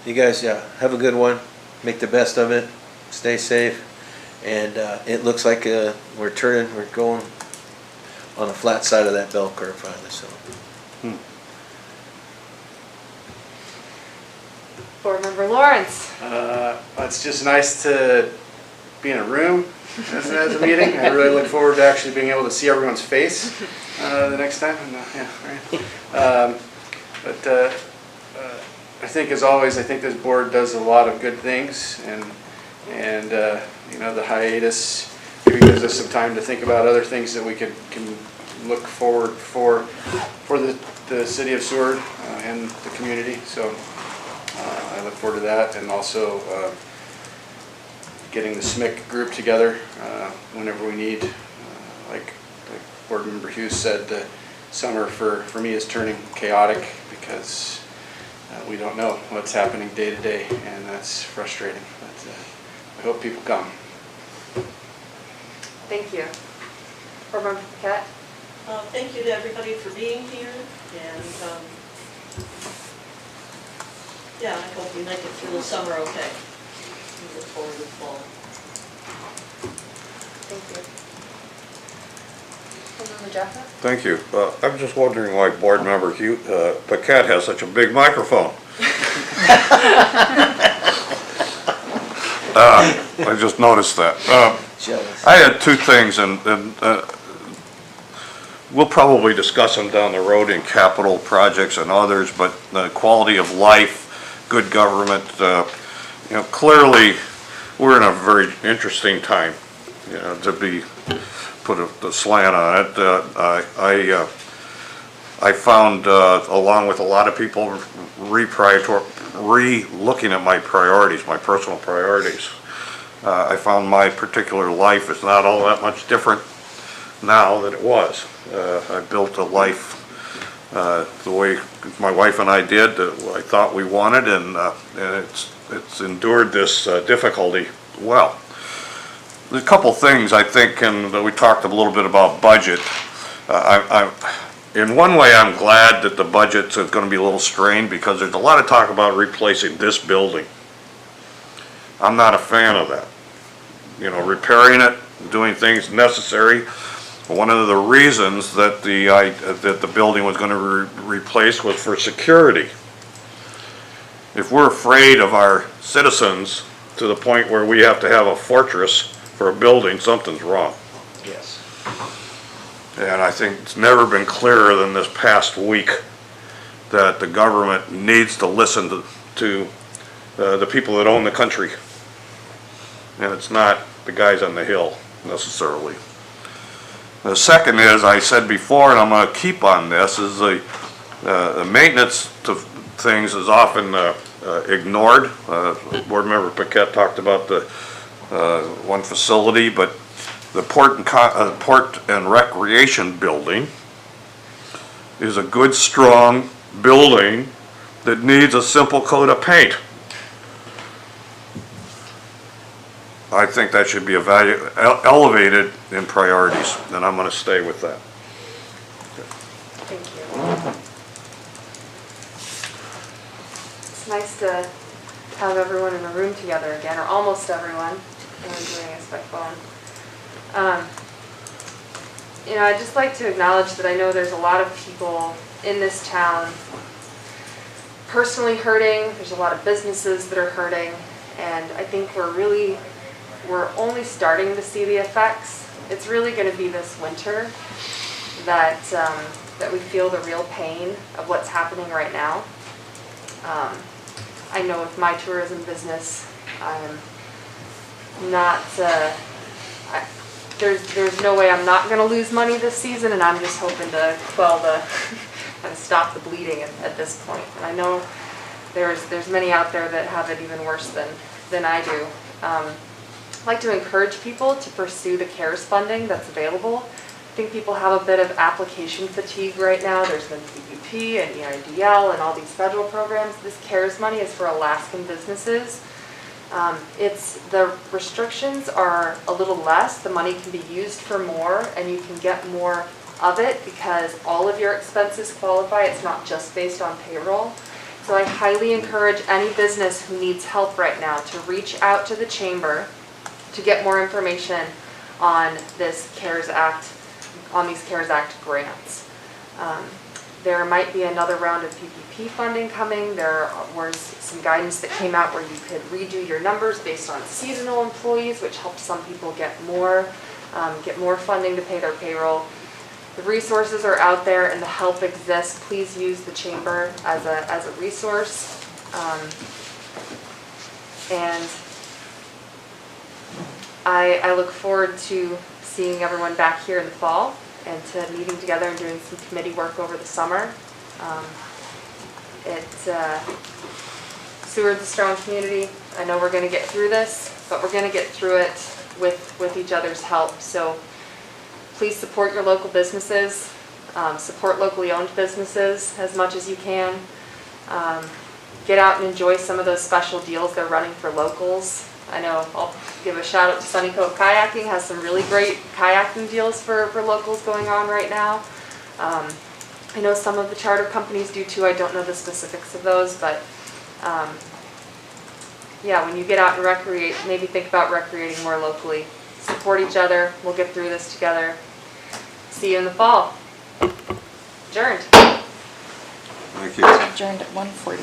You guys, have a good one. Make the best of it. Stay safe. And it looks like we're going on the flat side of that bell curve finally. So. Board Member Lawrence? It's just nice to be in a room as a meeting. I really look forward to actually being able to see everyone's face the next time. But I think, as always, I think this board does a lot of good things, and the hiatus maybe gives us some time to think about other things that we can look forward for the city of Seward and the community. So I look forward to that, and also getting the SMIC group together whenever we need. Like Board Member Hughes said, the summer for me is turning chaotic because we don't know what's happening day to day, and that's frustrating. But I hope people come. Thank you. Board Member Paquette? Thank you to everybody for being here, and I hope you make it through the summer okay. We look forward to the fall. Thank you. Board Member Jaffa? Thank you. I'm just wondering why Board Member Paquette has such a big microphone. I just noticed that. I had two things, and we'll probably discuss them down the road in capital projects and others, but quality of life, good government, clearly we're in a very interesting time, to be put a slant on it. I found, along with a lot of people, re-looking at my priorities, my personal priorities. I found my particular life is not all that much different now than it was. I built a life the way my wife and I did, what I thought we wanted, and it's endured this difficulty well. There's a couple things I think, and we talked a little bit about budget. In one way, I'm glad that the budget's going to be a little strained because there's a lot of talk about replacing this building. I'm not a fan of that. Repairing it, doing things necessary. One of the reasons that the building was going to be replaced was for security. If we're afraid of our citizens to the point where we have to have a fortress for a building, something's wrong. Yes. And I think it's never been clearer than this past week that the government needs to listen to the people that own the country. And it's not the guys on the hill necessarily. The second is, I said before, and I'm going to keep on this, is the maintenance to things is often ignored. Board Member Paquette talked about the one facility, but the Port and Recreation Building is a good, strong building that needs a simple coat of paint. I think that should be elevated in priorities, and I'm going to stay with that. Thank you. It's nice to have everyone in the room together again, or almost everyone, and doing a Speck phone. I'd just like to acknowledge that I know there's a lot of people in this town personally hurting. There's a lot of businesses that are hurting, and I think we're only starting to see the effects. It's really going to be this winter that we feel the real pain of what's happening right now. I know with my tourism business, I'm not, there's no way I'm not going to lose money this season, and I'm just hoping to quell kind of stop the bleeding at this point. And I know there's many out there that have it even worse than I do. I'd like to encourage people to pursue the CARES funding that's available. I think people have a bit of application fatigue right now. There's been PPP and EIDL and all these federal programs. This CARES money is for Alaskan businesses. The restrictions are a little less. The money can be used for more, and you can get more of it because all of your expenses qualify. It's not just based on payroll. So I highly encourage any business who needs help right now to reach out to the chamber to get more information on this CARES Act, on these CARES Act grants. There might be another round of PPP funding coming. There was some guidance that came out where you could redo your numbers based on seasonal employees, which helped some people get more funding to pay their payroll. The resources are out there and the help exists. Please use the chamber as a resource. And I look forward to seeing everyone back here in the fall and to meeting together and doing some committee work over the summer. Seward's a strong community. I know we're going to get through this, but we're going to get through it with each other's help. So please support your local businesses, support locally owned businesses as much as you can. Get out and enjoy some of those special deals they're running for locals. I know I'll give a shout out to Sunny Cove Kayaking, has some really great kayaking deals for locals going on right now. I know some of the charter companies do too. I don't know the specifics of those, but yeah, when you get out and recreate, maybe think about recreating more locally. Support each other. We'll get through this together. See you in the fall. Adjourned. Thank you. Adjourned at 1:40.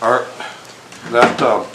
All right, that, the